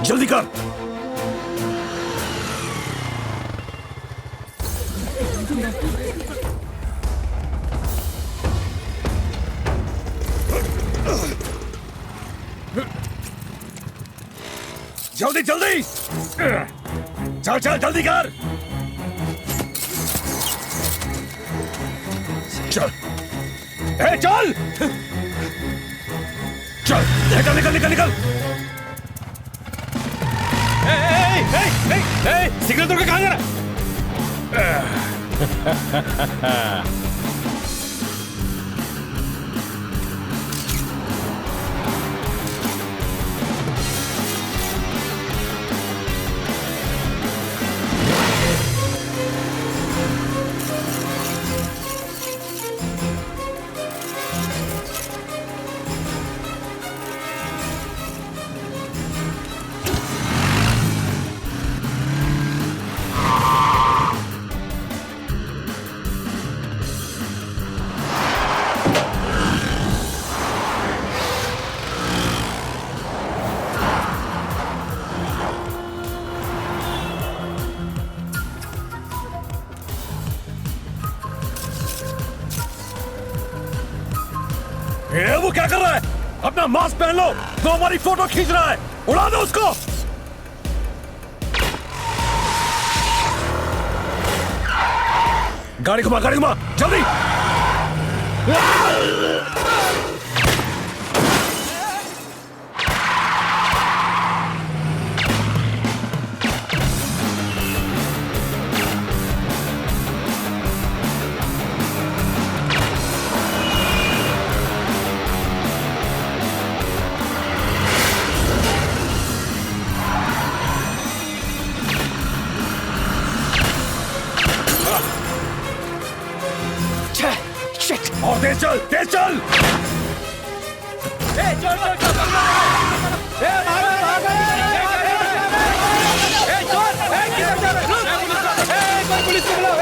जल्दी कर। जल्दी जल्दी चल चल जल्दी कर। चल ए चल चल निकल निकल निकल निकल। सिग्नल तोड़ के कहां जा रहा है? वो क्या कर रहा है? अपना मास्क पहन लो, वो हमारी फोटो खींच रहा है। उड़ा दो उसको। गाड़ी घुमा जल्दी। और तेज चल तेज चल। पुलिस को बुलाओ।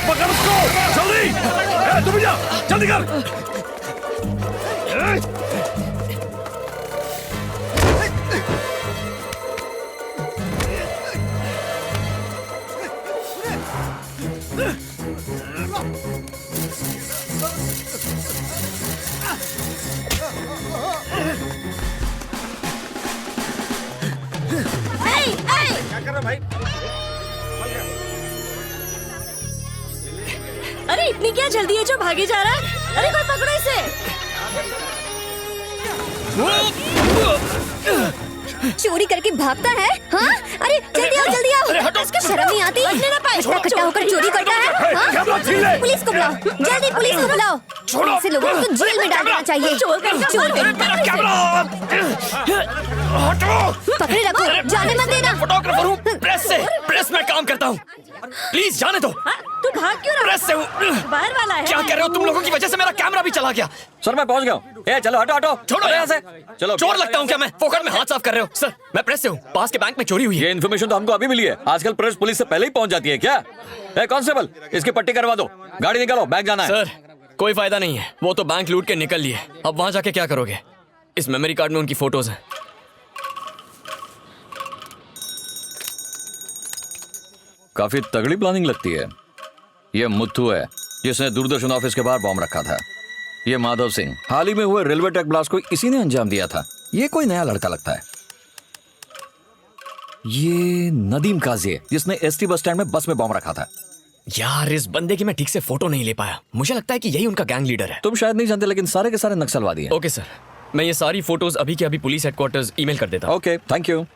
पकड़ उसको जल्दी। तुम जा जल्दी कर। भाई अरे इतनी क्या जल्दी है जो भागे जा रहा है? अरे कोई पकड़ो इसे। चोरी करके भागता है? हाँ? अरे जल्दी आओ। इसको शर्म नहीं आती? इकट्ठा होकर चोरी करता है? हाँ? पुलिस को बुलाओ, जल्दी पुलिस को बुलाओ। ऐसे लोगों को तो जेल में डाल देना चाहिए। पकड़े रखो, जाने मत देना। फोटोग्राफर हूँ, प्रेस में काम करता हूँ। प्लीज जाने दो। तू भाग क्यों रहा? प्रेस से हूँ। बाहर वाला है। क्या कह रहे हो? तुम लोगों की वजह से मेरा कैमरा भी चला गया। सर मैं पहुंच गया हूँ। ए चलो हटो छोड़ो यहाँ से। चलो चोर लगता हूँ क्या मैं? फोकट में हाथ साफ कर रहे हो? सर मैं प्रेस से हूँ, पास के बैंक में चोरी हुई है। ये इन्फॉर्मेशन तो हमको अभी मिली है। आजकल प्रेस पुलिस से पहले ही पहुंच जाती है क्या? ए कांस्टेबल, इसकी पट्टी करवा दो। गाड़ी निकालो, बैंक जाना है। सर कोई फायदा नहीं है, वो तो बैंक लूट के निकल लिए। अब वहां जाके क्या करोगे? इस मेमोरी कार्ड में उनकी फोटोज हैं। काफी तगड़ी प्लानिंग लगती है। ये मुत्थू है जिसने दूरदर्शन ऑफिस के बाहर बॉम्ब रखा था। ये माधव सिंह, हाल ही में हुए रेलवे ट्रैक ब्लास्ट को इसी ने अंजाम दिया था। ये कोई नया लड़का लगता है। ये नदीम काजी है जिसने एसटी बस स्टैंड में बस में बॉम्ब रखा था। यार इस बंदे की मैं ठीक से फोटो नहीं ले पाया। मुझे लगता है कि यही उनका गैंग लीडर है। तुम शायद नहीं जानते लेकिन सारे के सारे नक्सलवादी हैं। ओके सर, मैं ये सारी फोटोज अभी के अभी पुलिस हेडक्वार्टर्स ईमेल कर देता हूँ। Okay thank you.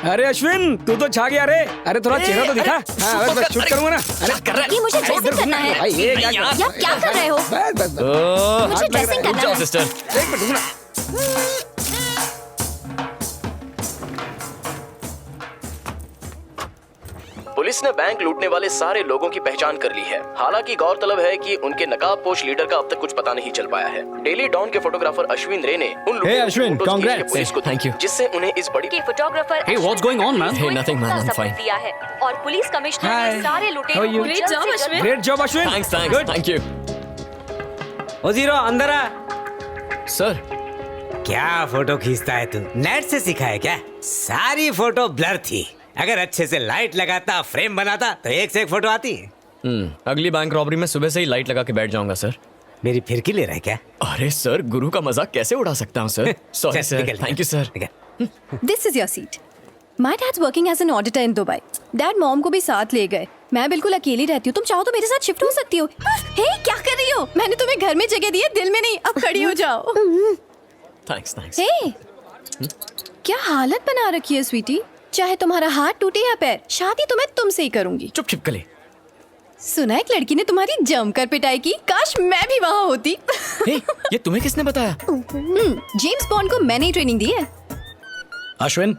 अरे अश्विन तू तो छा गया रे। अरे थोड़ा चेहरा तो दिखा। हाँ बस शूट करूंगा ना। अरे कर रहा है? ये मुझे ड्रेसिंग करना है। भाई ये क्या यार क्या कर रहे हो? बस मुझे ड्रेसिंग करना जाओ है। सिस्टर। एक मिनट रुकना। पुलिस ने बैंक लूटने वाले सारे लोगों की पहचान कर ली है। हालांकि गौरतलब है कि उनके नकाबपोश लीडर का अब तक कुछ पता नहीं चल पाया है। डेली डॉन के फोटोग्राफर अश्विन रे ने उन लोगों अश्विन, की फोटोज खींच के congrats. पुलिस को थैंक यू, जिससे उन्हें इस बड़ी के photographer Hey, what's going on, man? Hey, nothing, man. I'm fine. दिया है और पुलिस कमिश्नर Hi. ने सारे लुटेरों How are you? को जल्द से जल्द great job Ashwin. Thanks Good. Thank you O zero अंदर आ। सर। क्या फोटो खींचता है तू? नेट से सीखा है क्या? सारी फोटो ब्लर थी। अगर अच्छे से लाइट लगाता, फ्रेम बनाता तो एक से एक फोटो आती। अगली बैंक रॉबरी में सुबह से ही लाइट लगा के बैठ जाऊंगा सर। मेरी फिरकी ले रहा है क्या? अरे सर, गुरु का मजाक कैसे उड़ा सकता हूँ सर। सॉरी चल, सर, निकल, थैंक यू सर। निकल। This is your seat. My dad's working as an auditor in Dubai. Dad mom को भी साथ ले गए। मैं बिल्कुल अकेली रहती हूँ। तुम चाहो तो मेरे साथ शिफ्ट हो सकती हो। हे, क्या कर रही हो? मैंने तुम्हें घर में जगह दी है, दिल में नहीं। अब खड़ी हो जाओ। Thanks thanks. हे, क्या हालत बना रखी है स्वीटी। चाहे तुम्हारा हाथ टूटे या पैर, शादी तो मैं तुमसे ही करूंगी। चुप छिपकली। सुना एक लड़की ने तुम्हारी जमकर पिटाई की। काश मैं भी वहाँ होती। हे, ये तुम्हें किसने बताया? जेम्स बॉन्ड को मैंने ही ट्रेनिंग दी है। अश्विन,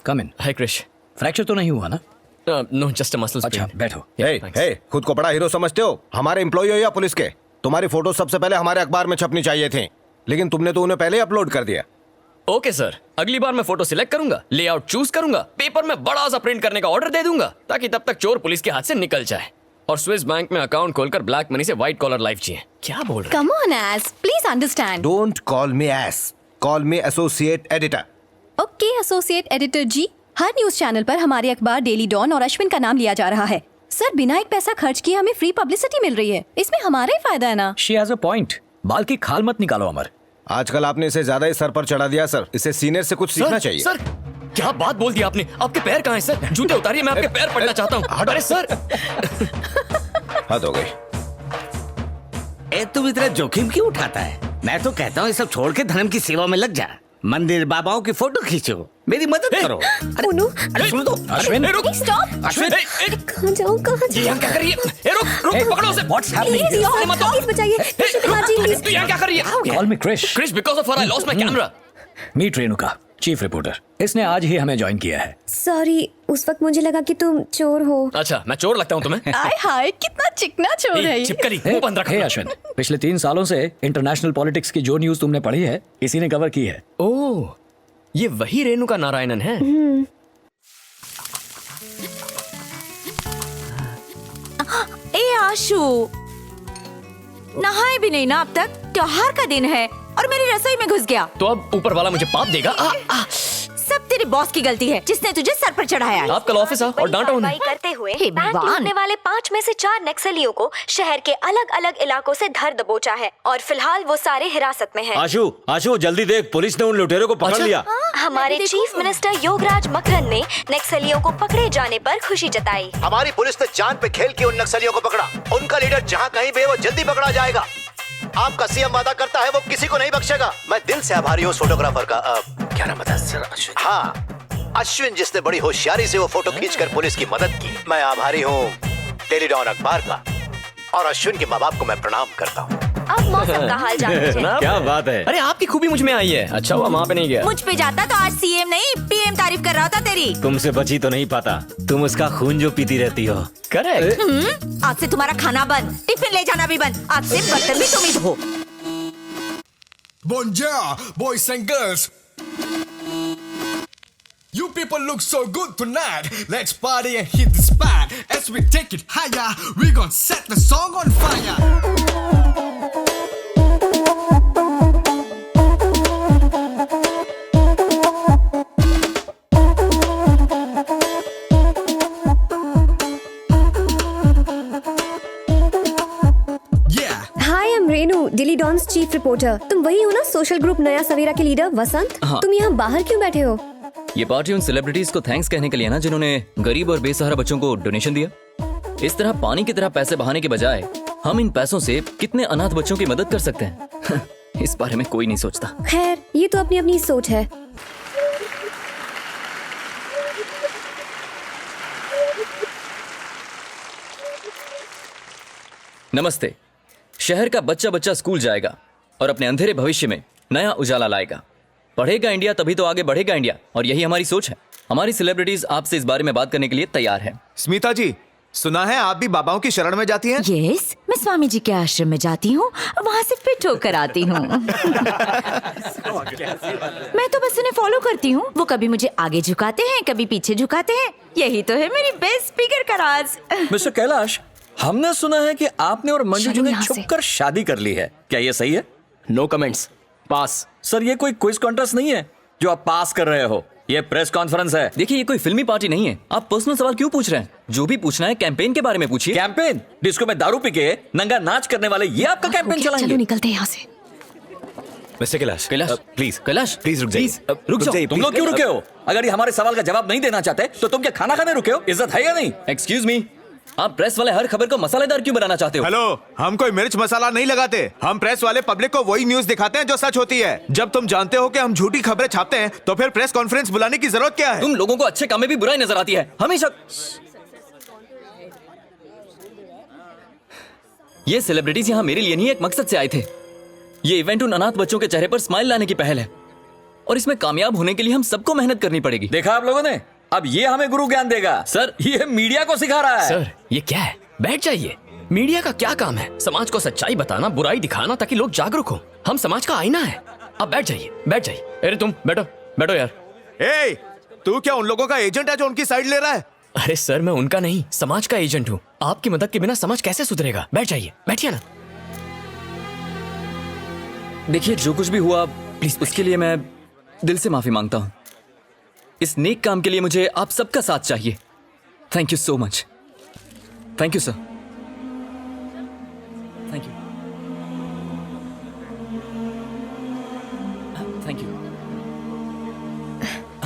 कम इन। हाय क्रिश। फ्रैक्चर तो नहीं हुआ ना? नो, जस्ट अ मसल अच्छा, स्प्रेन। बैठो। हे, खुद को बड़ा हीरो समझते हो? हमारे एम्प्लॉय हो या पुलिस के? तुम्हारी फोटो सबसे पहले हमारे अखबार में छपनी चाहिए थी, लेकिन तुमने तो उन्हें पहले अपलोड कर दिया। ओके सर, अगली बार मैं फोटो सिलेक्ट करूंगा, लेआउट चूज करूंगा, पेपर में बड़ा सा प्रिंट करने का ऑर्डर दे दूंगा, ताकि तब तक चोर पुलिस के हाथ से निकल जाए और स्विस बैंक में अकाउंट खोलकर ब्लैक मनी से व्हाइट कॉलर लाइफ जिए। क्या बोल रहे come on ass, please understand. Don't call me ass, call me associate editor. Okay associate editor ji, हर न्यूज चैनल पर हमारे अखबार डेली डॉन और अश्विन का नाम लिया जा रहा है। सर, बिना एक पैसा खर्च किए हमें फ्री पब्लिसिटी मिल रही है। इसमें हमारा ही फायदा है ना। She has a point. बाल की खाल मत निकालो अमर। आजकल आपने इसे ज्यादा ही सर पर चढ़ा दिया सर। इसे सीनियर से कुछ सीखना चाहिए। सर, क्या बात बोल दी आपने? आपके पैर कहाँ हैं सर? जूते उतारिए, मैं आपके पैर पड़ना चाहता हूँ। अरे सर। हद हो गई। ए, तुम इतना जोखिम क्यों उठाता है? मैं तो कहता हूँ ये सब छोड़ के धर्म की सेवा में लग जा। मंदिर बाबाओं की फोटो खींचो, मेरी मदद करो। अरे सुन दो अश्विन। स्टॉप। अश्विन, कहाँ जाऊँ, कहाँ ये यहाँ क्या कर रही है? रुक, पकड़ो उसे। What's happening? प्लीज बचाइए। तू यहाँ क्या कर रही है? Call me Krish. Krish, because of her I lost my camera. Meet Renuka, chief reporter. इसने आज ही हमें ज्वाइन किया है। सॉरी, उस वक्त मुझे लगा कि तुम चोर हो। अच्छा, मैं चोर लगता हूँ तुम्हें? आय हाय, कितना चिकना चोर है ये। छिपकली, मुंह बंद रख। हे अश्विन, पिछले 3 सालों से इंटरनेशनल पॉलिटिक्स की जो न्यूज तुमने पढ़ी है, इसी ने कवर की है। ओह, ये वही रेणुका नारायणन है। ए आशु, नहाए भी नहीं ना अब तक? त्योहार का दिन है और मेरी रसोई में घुस गया। तो अब ऊपर वाला मुझे पाप देगा। सब तेरे बॉस की गलती है जिसने तुझे सर पर चढ़ाया है। आप कल ऑफिस आओ और डांटो उन्हें। करते हुए हे बैंक भगवान। लूटने वाले 5 में से 4 नक्सलियों को शहर के अलग अलग इलाकों से धर दबोचा है और फिलहाल वो सारे हिरासत में हैं। आशु जल्दी देख, पुलिस ने उन लुटेरों को पकड़ लिया। हमारे चीफ मिनिस्टर योगराज मकरन ने नक्सलियों को पकड़े जाने पर खुशी जताई। हमारी पुलिस ने जान पे खेल के उन नक्सलियों को पकड़ा। उनका लीडर जहाँ कहीं भी है वो जल्दी पकड़ा जाएगा। आपका सीएम वादा करता है वो किसी को नहीं बख्शेगा। मैं दिल से आभारी हूँ फोटोग्राफर का। क्या नाम था सर? अश्विन। हाँ, अश्विन, जिसने बड़ी होशियारी से वो फोटो खींचकर पुलिस की मदद की। मैं आभारी हूँ डेली डॉन अखबार का और अश्विन के माँ बाप को मैं प्रणाम करता हूँ। अब मौसम का हाल जानते हैं। क्या बात है। अरे आपकी खूबी मुझ में आई है। अच्छा हुआ वहाँ पे नहीं गया। मुझ पे जाता तो आज सीएम नहीं पीएम तारीफ कर रहा था तेरी। तुमसे बची तो नहीं पाता, तुम उसका खून जो पीती रहती हो। करेक्ट। आज से तुम्हारा खाना बंद, टिफिन ले जाना भी बंद। आज से बर्तन भी तुम ही धो। Bonjour, boys and girls. You people look so good tonight. Let's party and hit the spot. As we take it higher, we gon' set the song on fire. Yeah. Hi, I am Renu, Daily Dawn's chief reporter. तुम वही हो ना social group नया सवेरा के leader वसंत? हाँ। तुम यहाँ बाहर क्यों बैठे हो? ये पार्टी उन सेलिब्रिटीज को थैंक्स कहने के लिए ना, जिन्होंने गरीब और बेसहारा बच्चों को डोनेशन दिया। इस तरह पानी की तरह पैसे बहाने के बजाय हम इन पैसों से कितने अनाथ बच्चों की मदद कर सकते हैं। इस बारे में कोई नहीं सोचता। खैर, ये तो अपनी अपनी सोच है। नमस्ते। शहर का बच्चा बच्चा स्कूल जाएगा और अपने अंधेरे भविष्य में नया उजाला लाएगा। पढ़ेगा इंडिया तभी तो आगे बढ़ेगा इंडिया, और यही हमारी सोच है। हमारी सेलिब्रिटीज आपसे इस बारे में बात करने के लिए तैयार है। स्मिता जी, सुना है आप भी बाबाओं की शरण में जाती हैं? यस, मैं स्वामी जी के आश्रम में जाती हूँ, वहाँ से फिट होकर आती हूँ। मैं तो बस उन्हें फॉलो करती हूँ। वो कभी मुझे आगे झुकाते हैं, कभी पीछे झुकाते हैं। यही तो है मेरी बेस्ट स्पीकर का राज। मिस्टर कैलाश, हमने सुना है कि आपने और मंजू जी ने छुपकर शादी कर ली है, क्या ये सही है? नो कमेंट्स, पास। सर, ये कोई क्विज कॉन्टेस्ट नहीं है जो आप पास कर रहे हो, ये प्रेस कॉन्फ्रेंस है। देखिए, ये कोई फिल्मी पार्टी नहीं है। आप पर्सनल सवाल क्यों पूछ रहे हैं? जो भी पूछना है कैंपेन के बारे में पूछिए। कैंपेन? डिस्को में दारू पी के नंगा नाच करने वाले ये आपका कैंपेन चलाएंगे? चलो निकलते हैं यहाँ से। मिस्टर कैलाश, प्लीज रुक जाइए। रुक जाओ। तुम लोग क्यों रुके हो? अगर ये हमारे सवाल का जवाब नहीं देना चाहते तो तुम क्या खाना खाने रुके हो? इज्जत है या नहीं? एक्सक्यूज मी, आप प्रेस वाले हर खबर को मसालेदार क्यों बनाना चाहते हो? हेलो, हम कोई मिर्च मसाला नहीं लगाते। हम प्रेस वाले पब्लिक को वही न्यूज दिखाते हैं जो सच होती है। जब तुम जानते हो कि हम झूठी खबरें छापते हैं तो फिर प्रेस कॉन्फ्रेंस बुलाने की जरूरत क्या है? तुम लोगों को अच्छे काम में भी बुराई नजर आती है हमेशा। ये सेलिब्रिटीज यहाँ मेरे लिए नहीं, एक मकसद से आए थे। ये इवेंट उन अनाथ बच्चों के चेहरे पर स्माइल लाने की पहल है और इसमें कामयाब होने के लिए हम सबको मेहनत करनी पड़ेगी। देखा आप लोगों ने? अब ये हमें गुरु ज्ञान देगा। सर, ये मीडिया को सिखा रहा है। सर, ये क्या है? बैठ जाइए। मीडिया का क्या काम है? समाज को सच्चाई बताना, बुराई दिखाना, ताकि लोग जागरूक हो। हम समाज का आईना है। अब बैठ जाइए, बैठ जाइए। अरे तुम बैठो, बैठो यार। ए, तू क्या उन लोगों का एजेंट है जो उनकी साइड ले रहा है? अरे सर, मैं उनका नहीं, समाज का एजेंट हूँ। आपकी मदद के बिना समाज कैसे सुधरेगा? बैठ जाइए, बैठिए ना। देखिए, जो कुछ भी हुआ प्लीज उसके लिए मैं दिल से माफी मांगता हूँ। इस नेक काम के लिए मुझे आप सबका साथ चाहिए। Thank you so much. Thank you sir. Thank you. Thank you.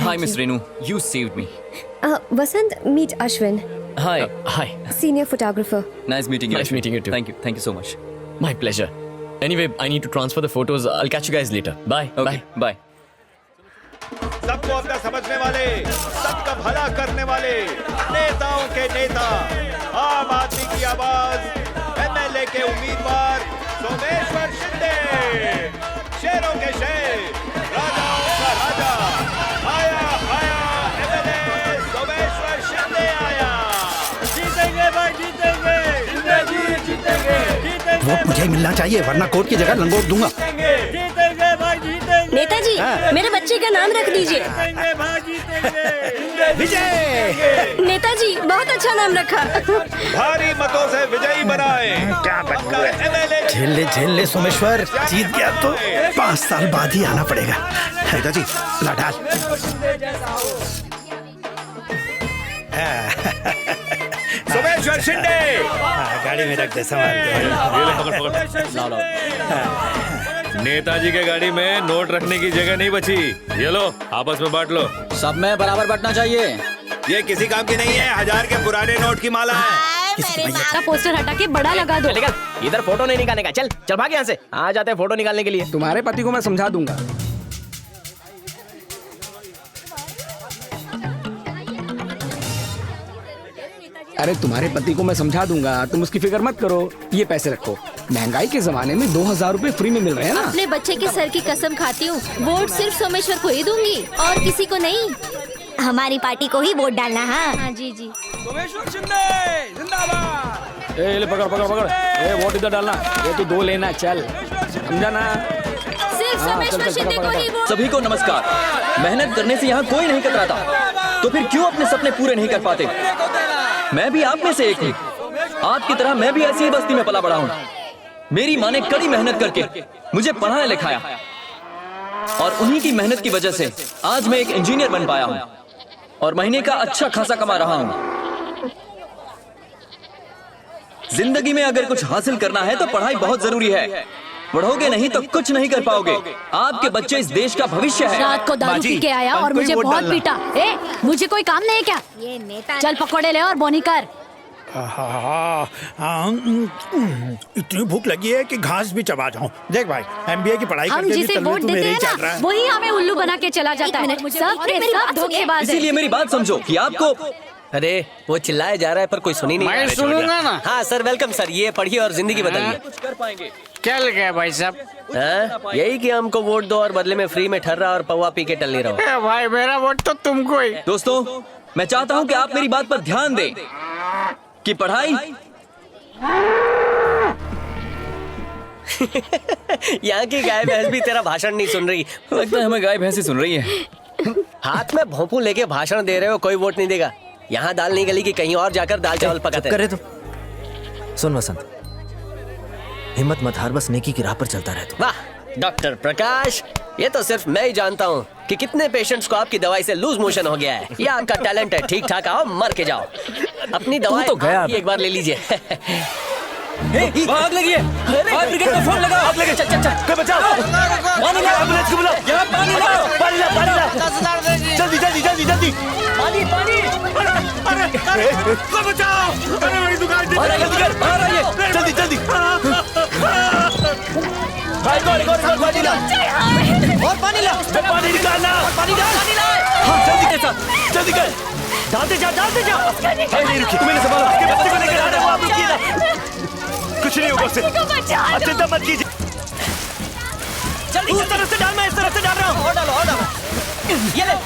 Hi miss Renu, you saved me. Vasant, meet Ashwin, hi hi. Senior photographer. Nice meeting you. Nice meeting you too. Thank you so much. My pleasure. Anyway, I need to transfer the photos. I'll catch you guys later. Bye. Okay, bye. सबको अपना समझने वाले, सबका भला करने वाले, नेताओं के नेता, आम आदमी की आवाज, एमएलए के उम्मीदवार सोमेश्वर शिंदे, शेरों के शेर, राजाओं का राजा, आया एमएलए सोमेश्वर शिंदे आया। जीतेंगे भाई, जीतेंगे। शिंदे जी जीतेंगे। वोट मुझे मिलना चाहिए, वरना कोर्ट की जगह लंगोट दूंगा। जीतेंगे भाई, जीतेंगे। नेताजी, मेरे बच्चे का नाम रख दीजिए। जीतेंगे भाई, जीतेंगे। विजय! नेताजी, बहुत अच्छा नाम रखा। भारी मतों से विजयी बनाए। क्या झेल ले सोमेश्वर, जीत गया तो 5 साल बाद ही आना पड़ेगा। नेताजी, ला डाल। सोमेश्वर शिंदे, गाड़ी में रख दे सामान। नेताजी के गाड़ी में नोट रखने की जगह नहीं बची। ये लो, आपस में बांट लो। सब में बराबर बंटना चाहिए। ये किसी काम की नहीं है, 1000 के पुराने नोट की माला है। पोस्टर हटा के बड़ा लगा दो। निकल, इधर फोटो नहीं निकालने का। चल चल भाग यहाँ से। आ जाते हैं फोटो निकालने के लिए। तुम्हारे पति को मैं समझा दूंगा। अरे तुम्हारे पति को मैं समझा दूंगा, तुम उसकी फिक्र मत करो। ये पैसे रखो, महंगाई के जमाने में 2000 रुपए फ्री में मिल रहे हैं ना। अपने बच्चे के सर की कसम खाती हूँ, वोट सिर्फ सोमेश्वर को ही दूंगी और किसी को नहीं। हमारी पार्टी को ही वोट डालना। हाँ जी जी। सोमेश्वर शिंदे जिंदाबाद। ए ले पकड़ पकड़ पकड़। ए वोट इधर डालना, ये तो 2 लेना। चल, समझा ना? सिर्फ सोमेश्वर शिंदे को ही वोट। सभी को नमस्कार। मेहनत करने से यहाँ कोई नहीं कतराता, तो फिर क्यों अपने सपने पूरे नहीं कर पाते? मैं भी आप में से एक हूँ। आपकी तरह मैं भी ऐसी ही बस्ती में पला बड़ा हूँ। मेरी माँ ने कड़ी मेहनत करके मुझे पढ़ाया लिखाया और उन्हीं की मेहनत की वजह से आज मैं एक इंजीनियर बन पाया हूँ और महीने का अच्छा खासा कमा रहा हूँ। जिंदगी में अगर कुछ हासिल करना है तो पढ़ाई बहुत जरूरी है। पढ़ोगे नहीं तो कुछ नहीं कर पाओगे। आपके बच्चे इस देश का भविष्य है। रात को दारू पी के आया और मुझे बहुत पीटा। ए, मुझे कोई काम नहीं है क्या? ये नेता चल पकौड़े ले और बोनी कर। इतनी भूख लगी है कि घास भी चबा जाऊं। देख भाई, MBA की पढ़ाई हम करके भी जिसे तबीयत वोट तो देते मेरे ही हैं चल ना, रहा है। वही हमें उल्लू बना के चला जाता है। सब के सब धोखेबाज है। इसीलिए मेरी बात समझो कि आपको। अरे वो चिल्लाया जा रहा है पर कोई सुनी नहीं। मैं सुनूंगा ना। हाँ सर, वेलकम सर। ये पढ़िए और जिंदगी बदलिए। कुछ कर पाएंगे। क्या लिखा है भाई साहब? यही कि हमको वोट दो और बदले में फ्री में ठर्रा और पौवा पी के टल्ली रहो। भाई मेरा वोट तो तुमको ही। दोस्तों, मैं चाहता हूं कि आप मेरी बात पर ध्यान दें कि पढ़ाई यहाँ की गाय भैंस भी तेरा भाषण नहीं सुन रही। लगता है हमें गाय भैंस ही सुन रही है। हाथ में भोंपू लेके भाषण दे रहे हो, कोई वोट नहीं देगा। यहाँ दाल नहीं गली कि कहीं और जाकर दाल चावल पकाते करे तो सुन वसंत, हिम्मत मत हार, बस नेकी की राह पर चलता रहे। वाह डॉक्टर प्रकाश, ये तो सिर्फ मैं ही जानता हूँ कि कितने पेशेंट्स को आपकी दवाई से लूज मोशन हो गया है। ये आपका टैलेंट है। ठीक ठाक आओ, मर के जाओ। अपनी दवाई तो गया एक बार ले लीजिए। आग लगी है। फायर ब्रिगेड को फोन लगाओ। आग लगी। चल चल चल, कोई बचाओ। पानी लाओ, एम्बुलेंस को बुलाओ। यहाँ पानी लाओ, पानी लाओ, पानी लाओ। जल्दी जल्दी जल्दी जल्दी। पानी पानी। अरे बचाओ, अरे मेरी दुकान बाहर आइए, जल्दी जल्दी। भाई पानी ला और पानी ला। पानी निकालना, पानी डाल। हाँ जल्दी कर साहब, जल्दी कर। डालते जा, डालते जा। नहीं रुकिए, तुम मेरे संभालो। आपके बच्चे को लेकर आ रहे हो, आप रुकिए ना। कुछ नहीं होगा उससे, चिंता मत कीजिए। जल्दी उस तरफ से डाल, मैं इस तरफ से डाल रहा हूँ। और डालो और डालो। ये ले।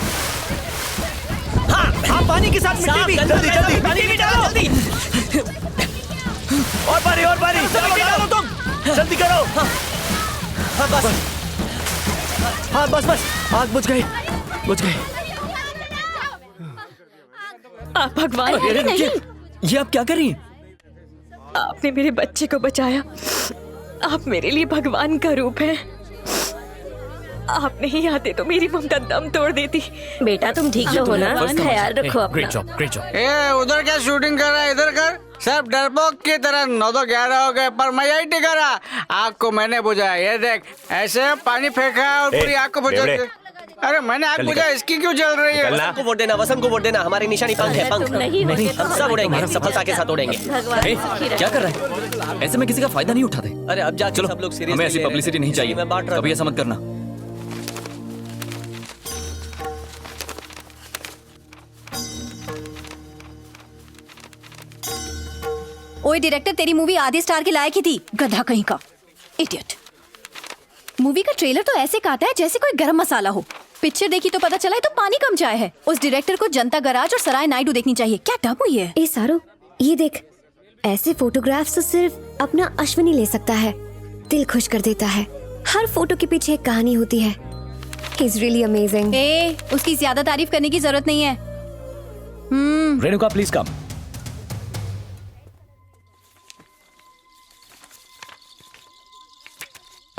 हाँ पानी के साथ मिट्टी भी। जल्दी जल्दी पानी भी डालो। जल्दी। और पानी मिट्टी डालो तुम। जल्दी करो। हाँ बस। हाँ बस बस, आग बुझ गई, बुझ गई। आप भगवान अरे रुकिए, ये आप क्या कर रही हैं? आपने मेरे बच्चे को बचाया। आप मेरे लिए भगवान का रूप हैं। आप नहीं आते तो मेरी ममता दम तोड़ देती। बेटा तुम ठीक तो हो ना? ख्याल रखो अपना। Great job, great job. ए उधर क्या शूटिंग कर रहा है, इधर कर। सब डरपोक की तरह 9 तो 11 हो गए, पर मैं यही टिका रहा। आग को मैंने बुझाया, ये देख ऐसे पानी फेंका और पूरी आग को बुझा। अरे मैंने आग बुझा, इसकी क्यों जल रही है? वसंत को वोट देना, वसंत को वोट देना। हमारी निशानी पंख है, पंख। हम सब उड़ेंगे, सफलता के साथ उड़ेंगे। क्या कर रहा है? ऐसे में किसी का फायदा नहीं उठाते। अरे अब जा, चलो सब लोग सीरियस। हमें ऐसी पब्लिसिटी नहीं चाहिए। मैं बांट रहा कभी ऐसा मत करना। ओए डायरेक्टर, तेरी मूवी आधे स्टार के लायक ही थी, गधा कहीं का। इडियट। मूवी का ट्रेलर तो ऐसे काटा है जैसे कोई गरम मसाला हो। पिक्चर देखी तो पता चला है तो पानी कम चाय है। उस डायरेक्टर को जनता गराज और सराय नायडू देखनी चाहिए। क्या टब हुई है? ए सारो, ये देख, ऐसे फोटोग्राफ्स तो सिर्फ अपना अश्विनी ले सकता है। दिल खुश कर देता है। हर फोटो के पीछे एक कहानी होती है। He is really amazing. उसकी ज्यादा तारीफ करने की जरूरत नहीं है। Renuka please come.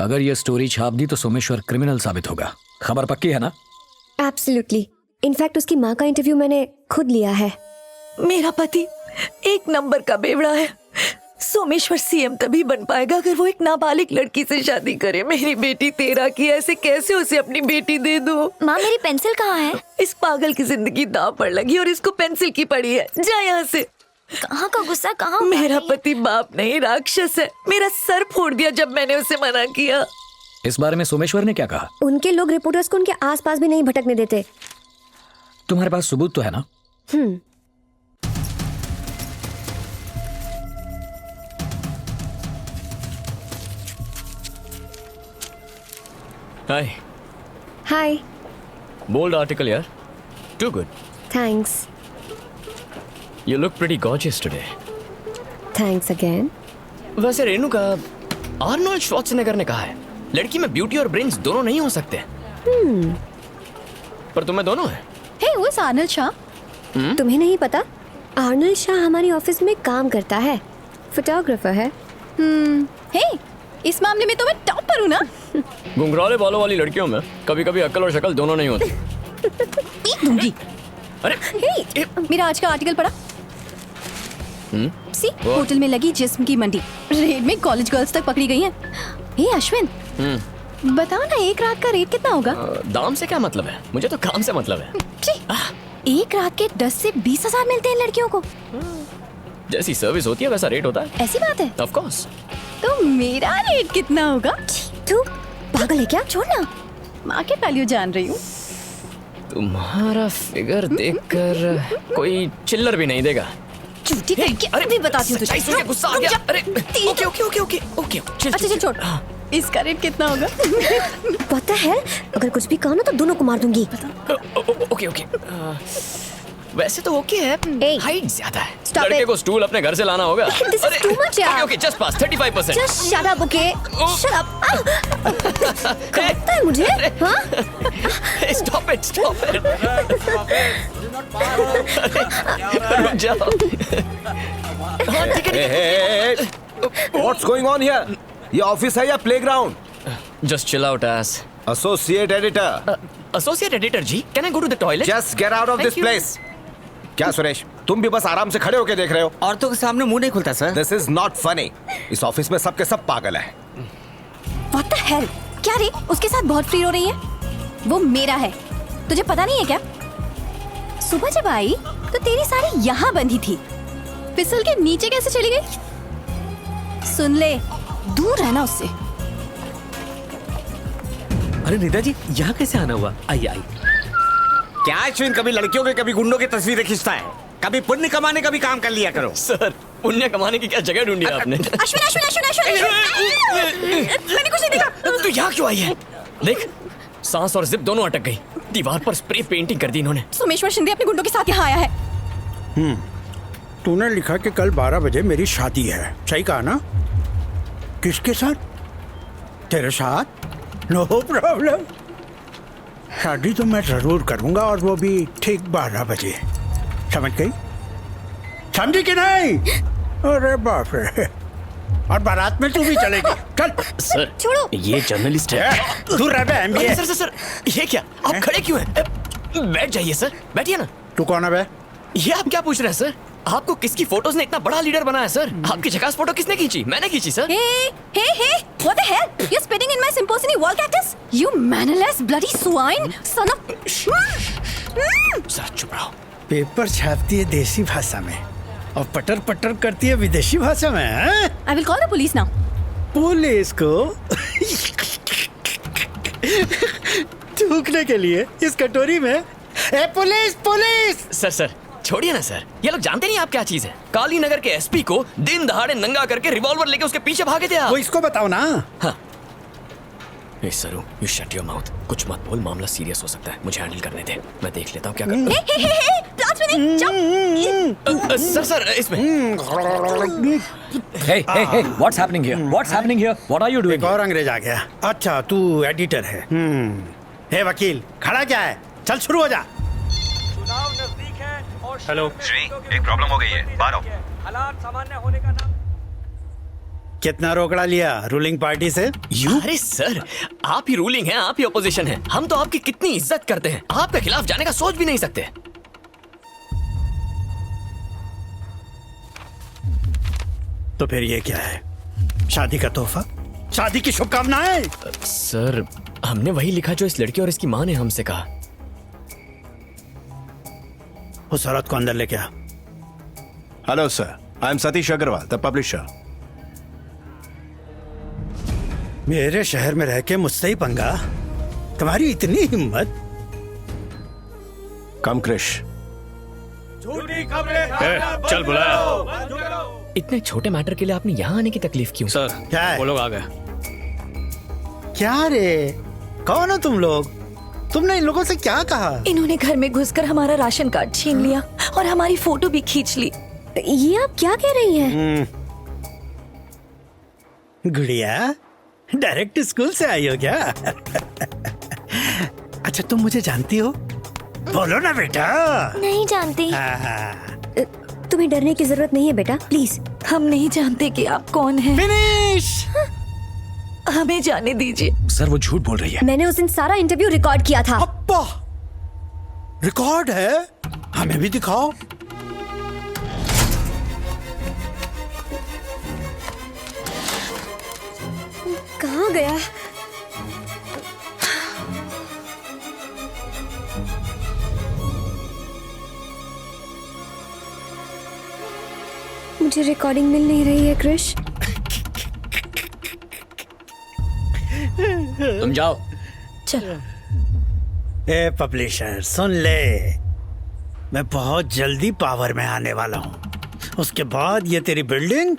अगर ये स्टोरी छाप दी तो सोमेश्वर क्रिमिनल साबित होगा। खबर पक्की है ना? Absolutely. इनफैक्ट उसकी माँ का इंटरव्यू मैंने खुद लिया है। मेरा पति एक नंबर का बेवड़ा है। सोमेश्वर सीएम तभी बन पाएगा अगर वो एक नाबालिग लड़की से शादी करे। मेरी बेटी 13 की, ऐसे कैसे उसे अपनी बेटी दे दो? माँ मेरी पेंसिल कहाँ है? इस पागल की जिंदगी दांव पर लगी और इसको पेंसिल की पड़ी है। जा यहाँ से। कहाँ का गुस्सा, कहाँ? मेरा पति बाप नहीं राक्षस है। मेरा सर फोड़ दिया जब मैंने उसे मना किया। इस बारे में सोमेश्वर ने क्या कहा? उनके लोग रिपोर्टर्स को उनके आसपास भी नहीं भटकने देते। तुम्हारे पास सबूत तो है ना? हाय। हाय। बोल्ड आर्टिकल यार। Too good. Thanks. You look pretty gorgeous today. Thanks again. वैसे रेणु का आर्नोल्ड श्वार्ज़नेगर ने कहा है, लड़की में ब्यूटी और ब्रेन्स दोनों नहीं हो सकते। पर तुम्हें दोनों है। हे, वो आर्नल्ड शाह। तुम्हें नहीं पता? आर्नल्ड शाह हमारी ऑफिस में काम करता है, फोटोग्राफर है। हे, इस मामले में तो मैं टॉप पर हूँ ना। घुंघराले बालों वाली लड़कियों में कभी कभी अक्ल और शक्ल दोनों नहीं होती। पीट दूंगी। अरे हे, मेरा आज का आर्टिकल पढ़ा? सी, होटल में लगी जिस्म की मंडी, रेड में कॉलेज गर्ल्स तक पकड़ी गई हैं। हे अश्विन, बताओ ना, एक रात का रेट कितना होगा? दाम से क्या मतलब है, मुझे तो काम से मतलब है। एक रात के 10 से 20 हजार मिलते हैं लड़कियों को। जैसी सर्विस होती है वैसा रेट होता है। ऐसी बात है? Of course. तो मेरा रेट कितना होगा? तू पागल है क्या? छोड़ना। मार्केट वैल्यू जान रही हूँ। तुम्हारा फिगर देखकर कोई चिल्लर भी नहीं देगा। झूठी करके अभी बताती हूँ तुझे। सुन के गुस्सा आ गया। अरे okay okay okay okay okay अच्छा छोड़, इसका रेट कितना होगा? पता है, अगर कुछ भी कहा ना तो दोनों को मार दूंगी। ओके ओके वैसे तो ओके है, हाइट ज्यादा है। Stop लड़के it. को स्टूल अपने घर से लाना होगा। This is too much, यार। ओके जस्ट पास 35%। Just shut up, okay? Shut up. काटता है मुझे? हाँ? Stop it, stop it. रुक जाओ। हाँ ठीक है। What's going on here? ये ऑफिस है या playground? Just chill out, ass. Associate editor. Associate editor जी, can I go to the toilet? Just get out of Thank this you. place. क्या सुरेश, तुम भी बस आराम से खड़े होके देख रहे हो? औरतों के सामने मुंह नहीं खुलता sir. This is not funny. इस ऑफिस में सबके सब पागल है। What the hell? क्या रे? उसके साथ बहुत फ्री हो रही है? वो मेरा है। तुझे पता नहीं है क्या? सुबह जब आई तो तेरी साड़ी यहाँ बंधी थी। फिसल के नीचे कैसे चली गई? सुन ले, दूर रहना उससे। अरे निदा जी, यहाँ कैसे आना हुआ? आइए आइए। क्या अश्विन, कभी लड़कियों के कभी गुंडों की तस्वीरें खींचता है, कभी पुण्य कमाने का भी काम कर लिया करो। सर, पुण्य कमाने की क्या जगह ढूंढी आपने? अश्विन अश्विन अश्विन अश्विन, मैंने कुछ नहीं देखा। तू यहाँ क्यों आई है? देख, सांस और जिप दोनों अटक गई। दीवार पर स्प्रे पेंटिंग कर दी इन्होंने। सोमेश्वर शिंदे अपने गुंडों के साथ यहाँ आया है। तूने लिखा कि कल 12 बजे मेरी शादी है, सही कहा ना? किसके साथ? तेरे साथ? नो प्रॉब्लम, शादी तो मैं जरूर करूंगा, और वो भी ठीक 12 बजे। समझ गई? समझी कि नहीं? अरे बाप रे, और बारात में तू भी चलेगी। चल। सर छोड़ो, ये जर्नलिस्ट है। तू रह बे MBA। सर सर सर, ये क्या? आप खड़े क्यों हैं? बैठ जाइए सर, बैठिए ना। तू कौन है बे? ये आप क्या पूछ रहे हैं सर? आपको किसकी फोटोज ने इतना बड़ा लीडर बनाया सर? आपकी झकास फोटो किसने खींची? मैंने खींची sir. Hey, what the hell? You're spitting in my symphony wall cactus? You mannerless bloody swine, son of... sir चुप रहो। पेपर छापती है देसी भाषा में और पटर पटर करती है विदेशी भाषा में, हैं? I will call the police now. Police को थूकने के लिए इस कटोरी में। ए पुलिस पुलिस! सर सर छोड़िए ना सर, ये लोग जानते नहीं आप क्या चीज है। काली नगर के एसपी को दिन दहाड़े नंगा करके रिवॉल्वर लेके उसके पीछे भागे थे आप। वो इसको बताओ ना। हाँ सरू, यू शट योर माउथ। कुछ मत बोल, मामला सीरियस हो सकता है। मुझे हैंडल करने दे, मैं देख लेता हूँ क्या करना। सर सर इसमें what's happening here? What's happening here? What are you doing? एक और अंग्रेज आ गया। अच्छा, तू एडिटर है। हे वकील, खड़ा क्या है? चल शुरू हो जा। हेलो श्री, एक प्रॉब्लम हो गई है, बाहर आओ। हालात सामान्य होने का नाम। कितना रोकड़ा लिया रूलिंग पार्टी से? अरे सर, आप ही रूलिंग हैं, आप ही ऑपोजिशन हैं। हम तो आपकी कितनी इज्जत करते हैं, आपके खिलाफ जाने का सोच भी नहीं सकते। तो फिर ये क्या है? शादी का तोहफा? शादी की शुभकामनाएं? सर, हमने वही लिखा जो इस लड़की और इसकी माँ ने हमसे कहा। उस औरत को अंदर लेके आ। Hello sir, I am Satish Agarwal, the publisher. मेरे शहर में रह के मुझसे ही पंगा? तुम्हारी इतनी हिम्मत? कम क्रिश। चल बुलाया। इतने छोटे मैटर के लिए आपने यहाँ आने की तकलीफ क्यों? सर क्या है? वो लोग आ गए। क्या रे, कौन हो तुम लोग? तुमने इन लोगों से क्या कहा? इन्होंने घर में घुसकर हमारा राशन कार्ड छीन लिया और हमारी फोटो भी खींच ली। ये आप क्या कह रही हैं? गुड़िया, डायरेक्ट स्कूल से आई हो क्या? अच्छा, तुम मुझे जानती हो? बोलो ना बेटा। नहीं जानती। तुम्हें डरने की जरूरत नहीं है बेटा, प्लीज। हम नहीं जानते कि आप कौन हैं। फिनिश! हमें जाने दीजिए। सर वो झूठ बोल रही है। मैंने उस दिन सारा इंटरव्यू रिकॉर्ड किया था। अब्बा, रिकॉर्ड है? हमें भी दिखाओ। कहाँ गया? मुझे रिकॉर्डिंग मिल नहीं रही है क्रिश। तुम जाओ। चलो। ए पब्लिशर, सुन ले, मैं बहुत जल्दी पावर में आने वाला हूँ उसके बाद ये तेरी बिल्डिंग।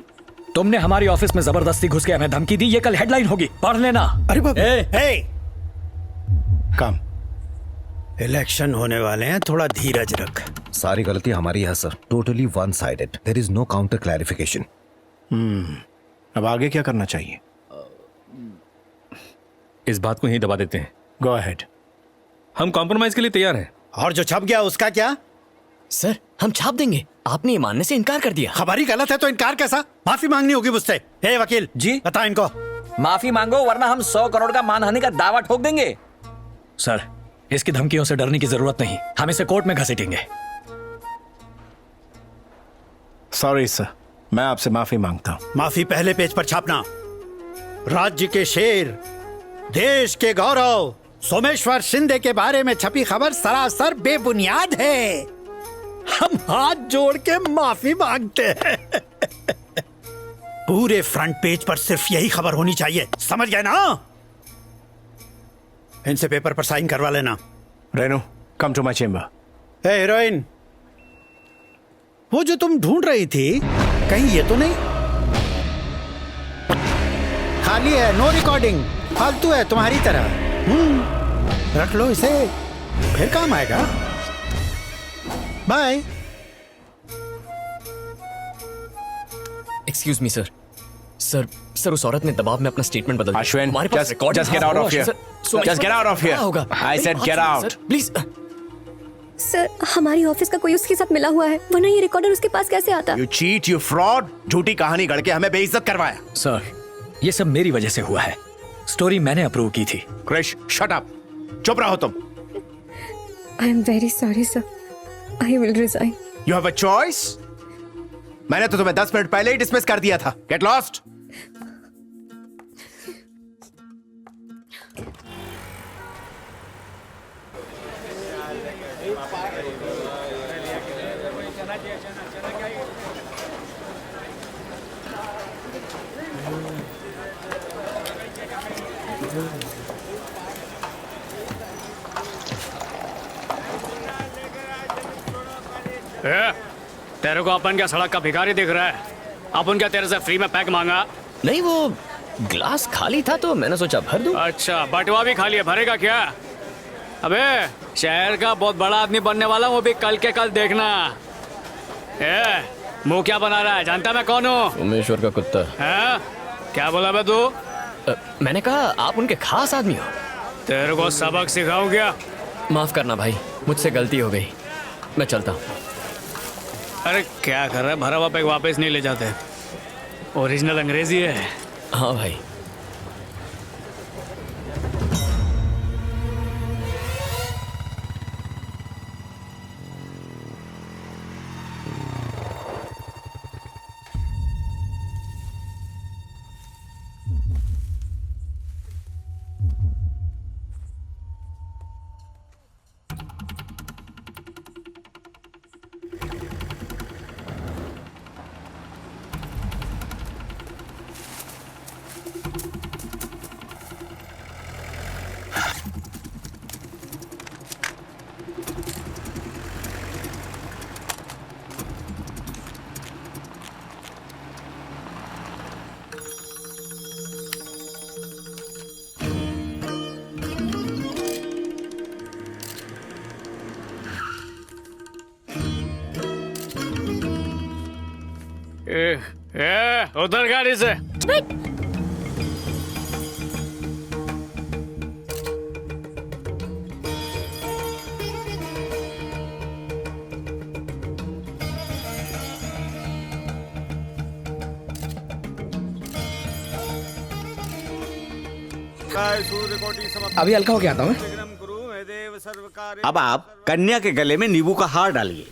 तुमने हमारी ऑफिस में जबरदस्ती घुस के हमें धमकी दी, ये कल हेडलाइन होगी, पढ़ लेना। अरे बाबा, कम इलेक्शन होने वाले हैं, थोड़ा धीरज रख। सारी गलती हमारी है sir, totally one sided, there is no counter clarification. अब आगे क्या करना चाहिए? इस बात को ही दबा देते हैं। Go ahead. हम कॉम्प्रोमाइज के लिए तैयार हैं। और जो छप गया उसका क्या? सर हम छाप देंगे, आपने ये मानने से इनकार कर दिया। खबर ही गलत है तो इनकार कैसा? माफी मांगनी होगी मुझसे। हे वकील जी, बता इनको। माफी मांगो वरना हम 100 करोड़ का मानहानि का दावा ठोक देंगे। सर, इसकी धमकियों से डरने की जरूरत नहीं, हम इसे कोर्ट में घसीटेंगे। सॉरी सर, मैं आपसे माफी मांगता हूं। माफी पहले पेज पर छापना। राज्य के शेर, देश के गौरव सोमेश्वर शिंदे के बारे में छपी खबर सरासर बेबुनियाद है। हम हाथ जोड़ के माफी मांगते हैं। पूरे फ्रंट पेज पर सिर्फ यही खबर होनी चाहिए, समझ गए ना? इनसे पेपर पर साइन करवा लेना। Renu, come to my chamber. Hey heroine, वो जो तुम ढूंढ रही थी कहीं ये तो नहीं? खाली है, नो रिकॉर्डिंग, फालतू है तुम्हारी तरह। रख लो इसे, फिर काम आएगा। Bye. Excuse me sir. Sir उस औरत ने दबाव में अपना स्टेटमेंट बदल दिया। अश्विन, हमारे पास record just get out of here. Just get out of here. I said get out. Please. Sir, हमारी ऑफिस का कोई उसके साथ मिला हुआ है, वरना ये रिकॉर्डर उसके पास कैसे आता? You cheat, you fraud, झूठी कहानी गढ़ के हमें बेइज्जत करवाया। सर, ये सब मेरी वजह से हुआ है, स्टोरी मैंने अप्रूव की थी। क्रिश, शट अप, चुप रहो तुम। I am very sorry sir, I will resign. You have a choice? मैंने तो तुम्हें 10 मिनट पहले ही डिसमिस कर दिया था। Get lost. तेरे को अपन क्या सड़क का भिखारी दिख रहा है? अपन क्या तेरे से फ्री में पैक मांगा? नहीं, वो ग्लास खाली था तो मैंने सोचा भर दूं। अच्छा, बटवा भी खाली है, भरेगा क्या? अबे शहर का बहुत बड़ा आदमी बनने वाला हूँ, वो भी कल के कल देखना। मुंह क्या बना रहा है? जानता मैं कौन हूँ? सोमेश्वर का कुत्ता। है? क्या बोला बे तू? मैंने कहा आप उनके खास आदमी हो। तेरे को सबक सिखाऊं क्या? माफ करना भाई, मुझसे गलती हो गई, मैं चलता हूँ। अरे क्या कर रहा है? भरा हुआ पैक वापस नहीं ले जाते, ओरिजिनल अंग्रेजी है। हाँ भाई। उधर गाड़ी से। अभी हल्का होके आता हूँ मैं। अब आप कन्या के गले में नींबू का हार डालिए।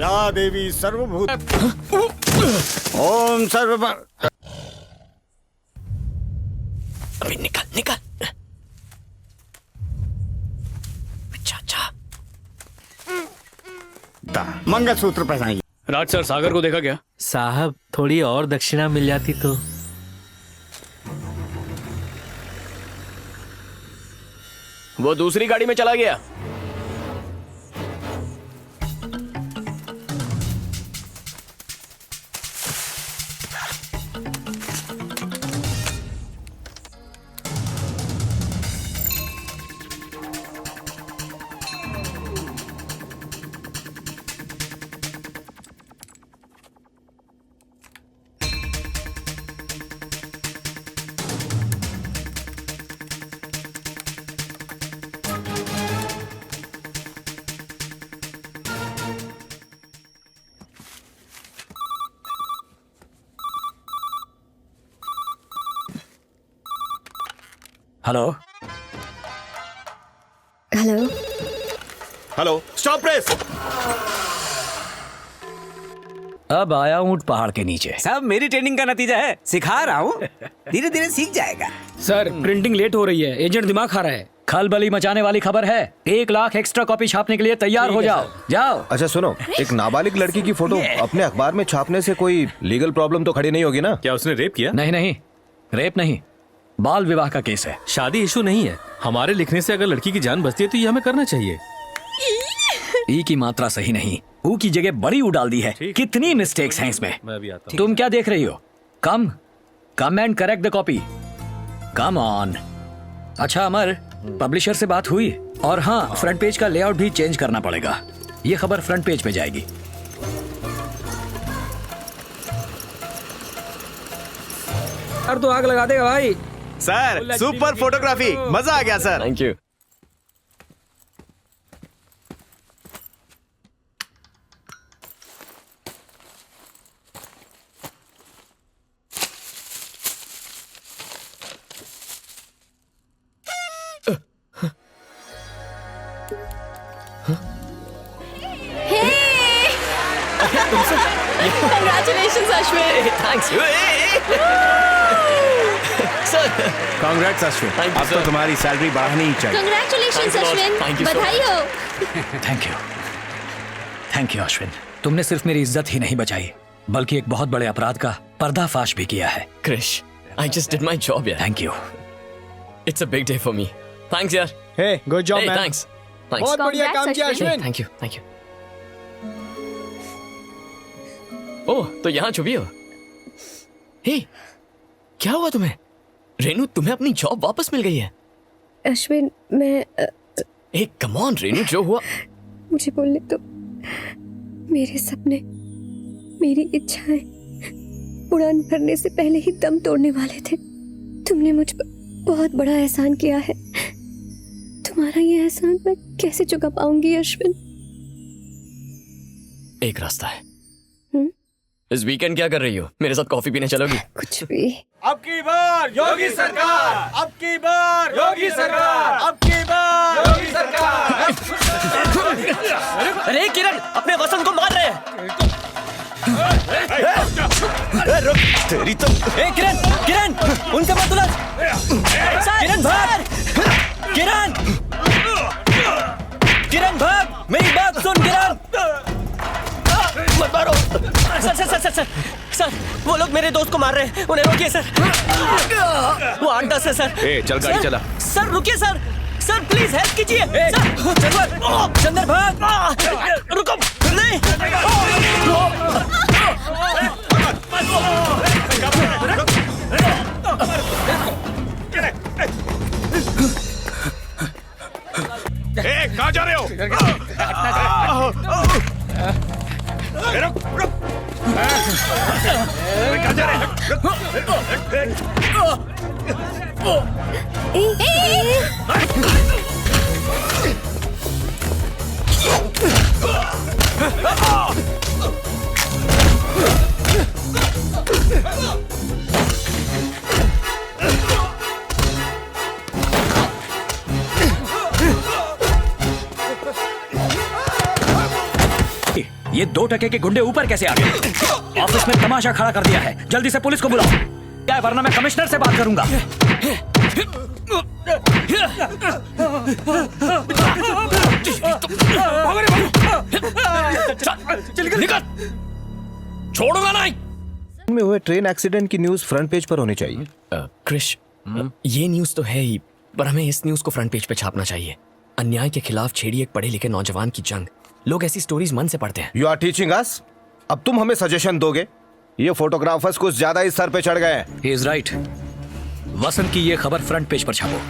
या देवी सर्वभूत ओम सर्व अभी निकल निकल। अच्छा मंगलसूत्र पहनाइए। राज सर, सागर को देखा क्या? साहब थोड़ी और दक्षिणा मिल जाती तो। वो दूसरी गाड़ी में चला गया। Hello hello hello, stop press. अब आया ऊंट पहाड़ के नीचे। सब मेरी ट्रेनिंग का नतीजा है, सिखा रहा हूँ, धीरे धीरे सीख जाएगा। सर प्रिंटिंग लेट हो रही है, एजेंट दिमाग खा रहा है। खलबली मचाने वाली खबर है, 1 लाख एक्स्ट्रा कॉपी छापने के लिए तैयार हो जाओ। जाओ। अच्छा सुनो, एक नाबालिग लड़की की फोटो अपने अखबार में छापने से कोई लीगल प्रॉब्लम तो खड़ी नहीं होगी ना? क्या उसने रेप किया? नहीं नहीं, रेप नहीं, बाल विवाह का केस है। शादी इशू नहीं है। हमारे लिखने से अगर लड़की की जान बचती है तो ये हमें करना चाहिए। ई की मात्रा सही नहीं, ऊ की जगह बड़ी ऊ डाल दी है। कितनी मिस्टेक्स हैं इसमें। मैं अभी आता हूं। तुम क्या देख रही हो? Come and correct the copy. Come on. अच्छा अमर, पब्लिशर से बात हुई? और हाँ, फ्रंट पेज का लेआउट भी चेंज करना पड़ेगा। ये खबर फ्रंट पेज पे जाएगी। और तो आग लगा देगा भाई। सर सुपर फोटोग्राफी, मजा आ गया sir. Thank you. Congratulations, Ashwin. Thanks sir. Congrats Ashwin, अब तो तुम्हारी सैलरी बढ़ानी ही चाहिए। Congratulations, Ashwin. बधाई हो। Thank you Ashwin. तुमने सिर्फ मेरी इज्जत ही नहीं बचाई, बल्कि एक बहुत बड़े अपराध का पर्दाफाश भी किया है। Krish, I just did my job यार। Thank you. It's a big day for me. Thanks यार। Hey, good job, Hey, man. thanks. बहुत बढ़िया काम किया अश्विन। Thank you. ओह, तो यहाँ छुपी हो? हे, क्या हुआ तुम्हें? रेनू, तुम्हें अपनी जॉब वापस मिल गई है। अश्विन, मैं एक कम ऑन रेनू, जो हुआ मुझे बोलने तो। मेरे सपने, मेरी इच्छाएं उड़ान भरने से पहले ही दम तोड़ने वाले थे। तुमने मुझ पर बहुत बड़ा एहसान किया है। तुम्हारा ये एहसान मैं कैसे चुका पाऊंगी अश्विन? एक रास्ता है। इस वीकेंड क्या कर रही हो? मेरे साथ कॉफी पीने चलोगी? कुछ भी। अब की बार योगी सरकार, अब की बार योगी सरकार, अब की बार योगी सरकार। अरे किरण, अपने वसंत को मार रहे हैं। तेरी तो। किरण, उनसे मत उलझ। किरण भाग। किरण भाग, मेरी बात सुन किरण। मत मारो। सर, वो लोग मेरे दोस्त को मार रहे हैं, उन्हें रोकिए सर। वो 8-10 है सर। चल गाड़ी चला। सर रुकिए सर, प्लीज हेल्प कीजिए। चंदर भाग। रुको नहीं। कहाँ जा रहे हो? रुक। कहाँ जा रहे ये 2 टके के गुंडे ऊपर कैसे आ गए? ऑफिस में तमाशा खड़ा कर दिया है। जल्दी से पुलिस को बुलाओ, क्या है, वरना मैं कमिश्नर से बात करूंगा। निकल, छोड़ूंगा नहीं। में हुए ट्रेन एक्सीडेंट की न्यूज फ्रंट पेज पर होनी चाहिए। क्रिश, ये न्यूज तो है ही, पर हमें इस न्यूज को फ्रंट पेज पे छापना चाहिए। अन्याय के खिलाफ छेड़ी एक पढ़े लिखे नौजवान की जंग। लोग ऐसी स्टोरीज मन से पढ़ते हैं। You are teaching us? अब तुम हमें सजेशन दोगे? ये फोटोग्राफर्स कुछ ज्यादा ही सर पे चढ़ गए हैं। He is right. वसंत की ये खबर फ्रंट पेज पर छापो।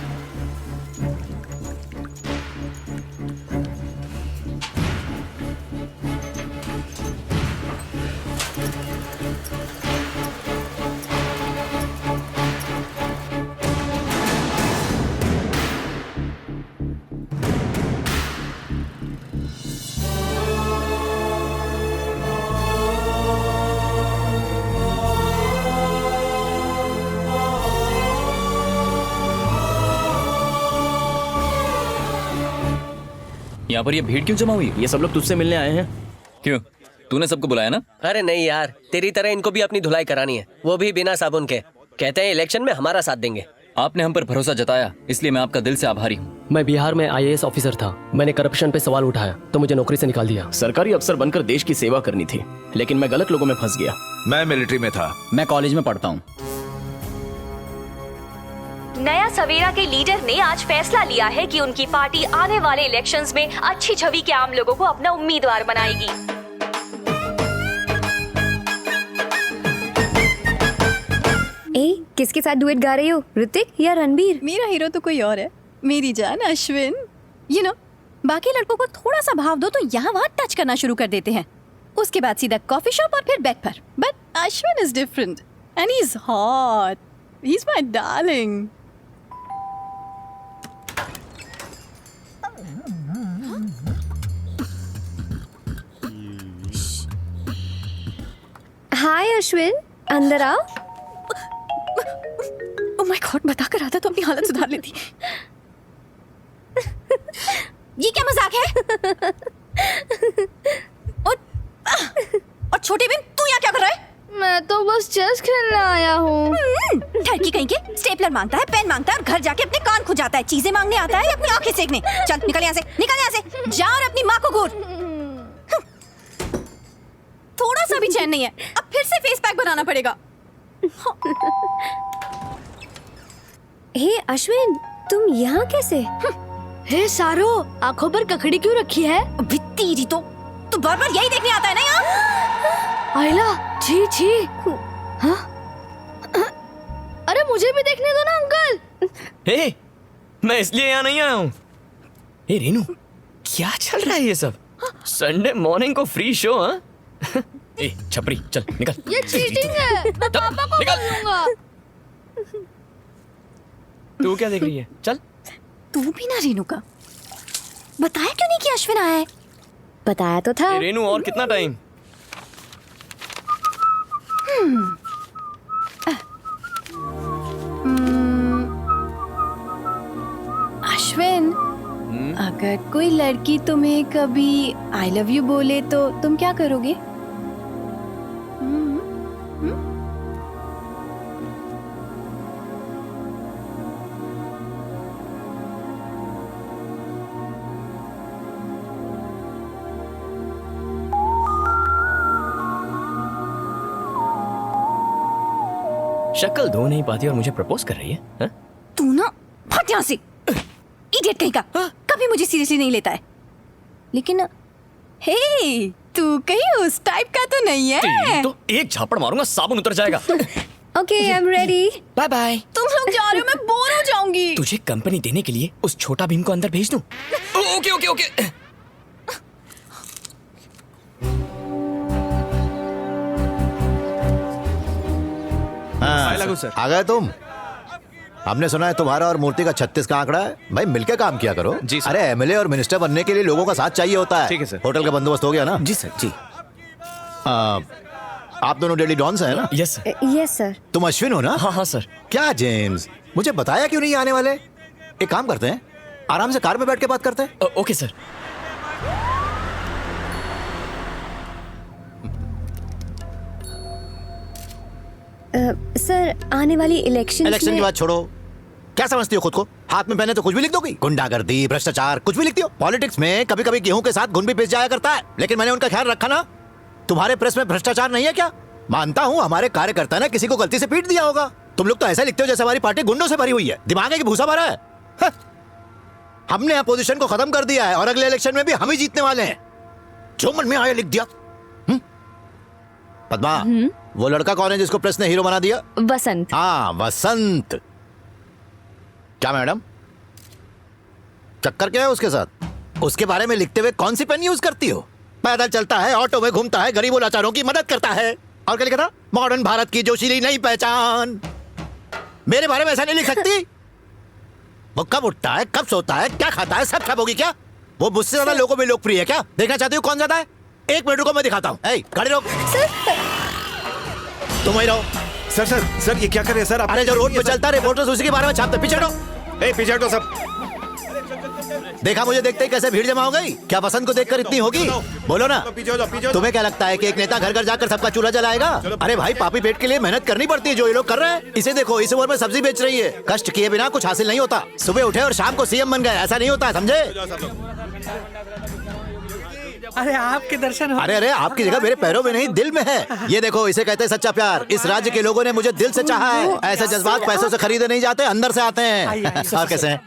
यहाँ पर ये भीड़ क्यों जमा हुई? ये सब लोग तुझसे मिलने आए हैं। क्यों, तूने सबको बुलाया ना? अरे नहीं यार, तेरी तरह इनको भी अपनी धुलाई करानी है, वो भी बिना साबुन के। कहते हैं इलेक्शन में हमारा साथ देंगे। आपने हम पर भरोसा जताया, इसलिए मैं आपका दिल से आभारी हूँ। मैं बिहार में IAS ऑफिसर था। मैंने करप्शन पे सवाल उठाया तो मुझे नौकरी से निकाल दिया। सरकारी अफसर बनकर देश की सेवा करनी थी, लेकिन मैं गलत लोगों में फंस गया। मैं मिलिट्री में था। मैं कॉलेज में पढ़ता हूँ। नया सवेरा के लीडर ने आज फैसला लिया है कि उनकी पार्टी आने वाले इलेक्शंस में अच्छी छवि के आम लोगों को अपना उम्मीदवार बनाएगी। ए, किसके साथ डुएट गा रही हो, ऋतिक या रणबीर? मेरा हीरो तो कोई और है, मेरी जान अश्विन। यू नो, बाकी लड़कों को थोड़ा सा भाव दो तो यहाँ वहाँ टच करना शुरू कर देते हैं, उसके बाद सीधा कॉफी शॉप और फिर बेड पर। But Ashwin is different and he is hot, he is my darling. Hi Ashwin, अंदर आओ। ओह माय गॉड, बता कर आता तो अपनी हालत सुधार लेती। ये क्या मजाक है? और छोटे बिन, तू यहाँ क्या कर रहा है? मैं तो बस चेस खेलने आया हूँ। ठरकी कहीं के, स्टेपलर मांगता है, पेन मांगता है और घर जाके अपने कान खुजाता है। चीजें मांगने आता है या अपनी आंखें सेकने? चल निकल यहाँ से, निकल यहाँ से, जा और अपनी माँ को घूर। थोड़ा सा भी चैन नहीं है, अब फिर से फेस पैक बनाना पड़ेगा। हे अश्विन, तुम यहाँ कैसे? हे सारो, आंखों पर ककड़ी क्यों रखी है? अभी तेरी तो तू बार बार यही देखने आता है ना यहाँ? आयला, छी छी। हाँ? अरे मुझे भी देखने दो ना अंकल। हे, मैं इसलिए यहाँ नहीं आया हूँ। हे रेनू, क्या चल रहा है ये सब? संडे मॉर्निंग को फ्री शो? हाँ? ए छपरी, चल निकल। ये चीटिंग है, मैं पापा को बोलूंगा। तू क्या देख रही है? चल। तू भी ना रेनू का बताया क्यों नहीं कि अश्विन आया है? बताया तो था। रेनू, और कितना टाइम? अश्विन, अगर कोई लड़की तुम्हें कभी आई लव यू बोले तो तुम क्या करोगे? शक्ल धो नहीं पाती और मुझे प्रपोज कर रही है? हा? तू ना फट यहाँ से, इडियट कहीं का। कभी मुझे सीरियसली नहीं लेता है। लेकिन हे, तू कहीं उस टाइप का तो नहीं है? तो एक झापड़ मारूंगा, साबुन उतर जाएगा। Okay, I am ready. Bye bye. तुम लोग जा रहे हो, मैं बोर हो जाऊंगी। तुझे कंपनी देने के लिए उस छोटा भीम को अंदर भेज दूं? Okay okay okay. आ गए तुम? हमने सुना है तुम्हारा और मूर्ति का 36 का आंकड़ा है। भाई मिलके काम किया करो। जी सर। अरे एमएलए और मिनिस्टर बनने के लिए लोगों का साथ चाहिए होता है। ठीक है सर। होटल का बंदोबस्त हो गया ना? जी सर, जी। आप दोनों डेली डॉन्स हैं ना? Yes sir. Yes sir. तुम अश्विन हो ना? हाँ हाँ सर। क्या जेम्स, मुझे बताया क्यों नहीं आने वाले? एक काम करते हैं, आराम से कार में बैठ के बात करते हैं। Okay sir. सर आने वाली इलेक्शन की बात छोड़ो, क्या समझती हो खुद को? हाथ में पहने तो कुछ भी लिख दोगी? गुंडागर्दी, भ्रष्टाचार, कुछ भी लिखती हो? पॉलिटिक्स में कभी कभी गेहूं के साथ घुन भी पिस जाया करता है, लेकिन मैंने उनका ख्याल रखा ना। तुम्हारे प्रेस में भ्रष्टाचार नहीं है क्या? मानता हूँ हमारे कार्यकर्ता ने किसी को गलती से पीट दिया होगा। तुम लोग तो ऐसा लिखते हो जैसे हमारी पार्टी गुंडों से भरी हुई है। दिमाग है कि भूसा भरा है? हमने अपोजिशन को खत्म कर दिया है और अगले इलेक्शन में भी हम ही जीतने वाले हैं। जो मन में आया लिख दिया। पद्मा, वो लड़का कौन है जिसको प्रेस ने हीरो बना दिया? वसंत। हाँ, वसंत। क्या मैडम, चक्कर क्या है उसके साथ? उसके बारे में लिखते हुए कौन सी पेन यूज करती हो? पैदल चलता है, ऑटो में घूमता है, गरीबों लाचारों की मदद करता है, और क्या लिखा था? मॉडर्न भारत की जोशीली नई पहचान। मेरे बारे में ऐसा नहीं लिख सकती। वो कब उठता है, कब सोता है, क्या खाता है, सब खबर होगी क्या? वो मुझसे ज्यादा लोगों में लोकप्रिय है क्या? देखना चाहती हूँ कौन ज्यादा है? 1 मिनट रुको, मैं दिखाता हूँ। खड़े रहो। तुम वही रहो। सर ये क्या कर रहे हैं सर? अरे जो रोड पे चलता है रिपोर्टर्स उसी के बारे में छापते। पीछे हटो। पीछे हटो सब। देखा मुझे देखते ही कैसे भीड़ जमा हो गई? क्या वसंत को देखकर इतनी होगी? बोलो ना। तुम्हें क्या लगता है कि एक नेता घर घर जाकर सबका चूल्हा जलाएगा? अरे भाई, पापी पेट के लिए मेहनत करनी पड़ती है जो ये लोग कर रहे हैं। इसे देखो, इस उम्र में सब्जी बेच रही है। कष्ट किए बिना कुछ हासिल नहीं होता। सुबह उठे और शाम को सीएम बन गए, ऐसा नहीं होता, समझे? अरे आपके दर्शन हो। अरे आपकी जगह मेरे पैरों में नहीं, दिल में है। ये देखो, इसे कहते हैं सच्चा प्यार। इस राज्य के लोगों ने मुझे दिल से चाहा है। ऐसे जज्बात पैसों से खरीदे नहीं जाते, अंदर से आते हैं। और कैसे हैं?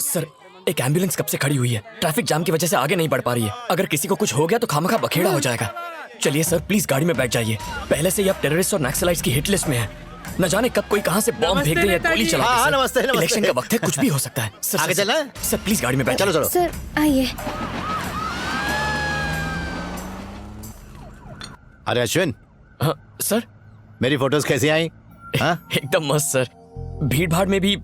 सर, एक एम्बुलेंस कब से खड़ी हुई है, ट्रैफिक जाम की वजह से आगे नहीं बढ़ पा रही है। अगर किसी को कुछ हो गया तो खामखा बखेड़ा हो जाएगा। चलिए सर, प्लीज गाड़ी में बैठ जाइए। पहले से ही आप टेररिस्ट और नक्सलाइट्स की हिट लिस्ट में हैं। न जाने कब कोई कहां से बॉम्ब फेंक दे या गोली चला दे। नमस्ते। इलेक्शन का वक्त है, कुछ भी हो सकता है। सर, आगे चलना है? सर प्लीज गाड़ी में बैठ। चलो। सर आइए। अरे अश्विन। हाँ सर। मेरी फोटोज कैसी आई? एकदम मस्त सर। भीड़ भाड़ में भी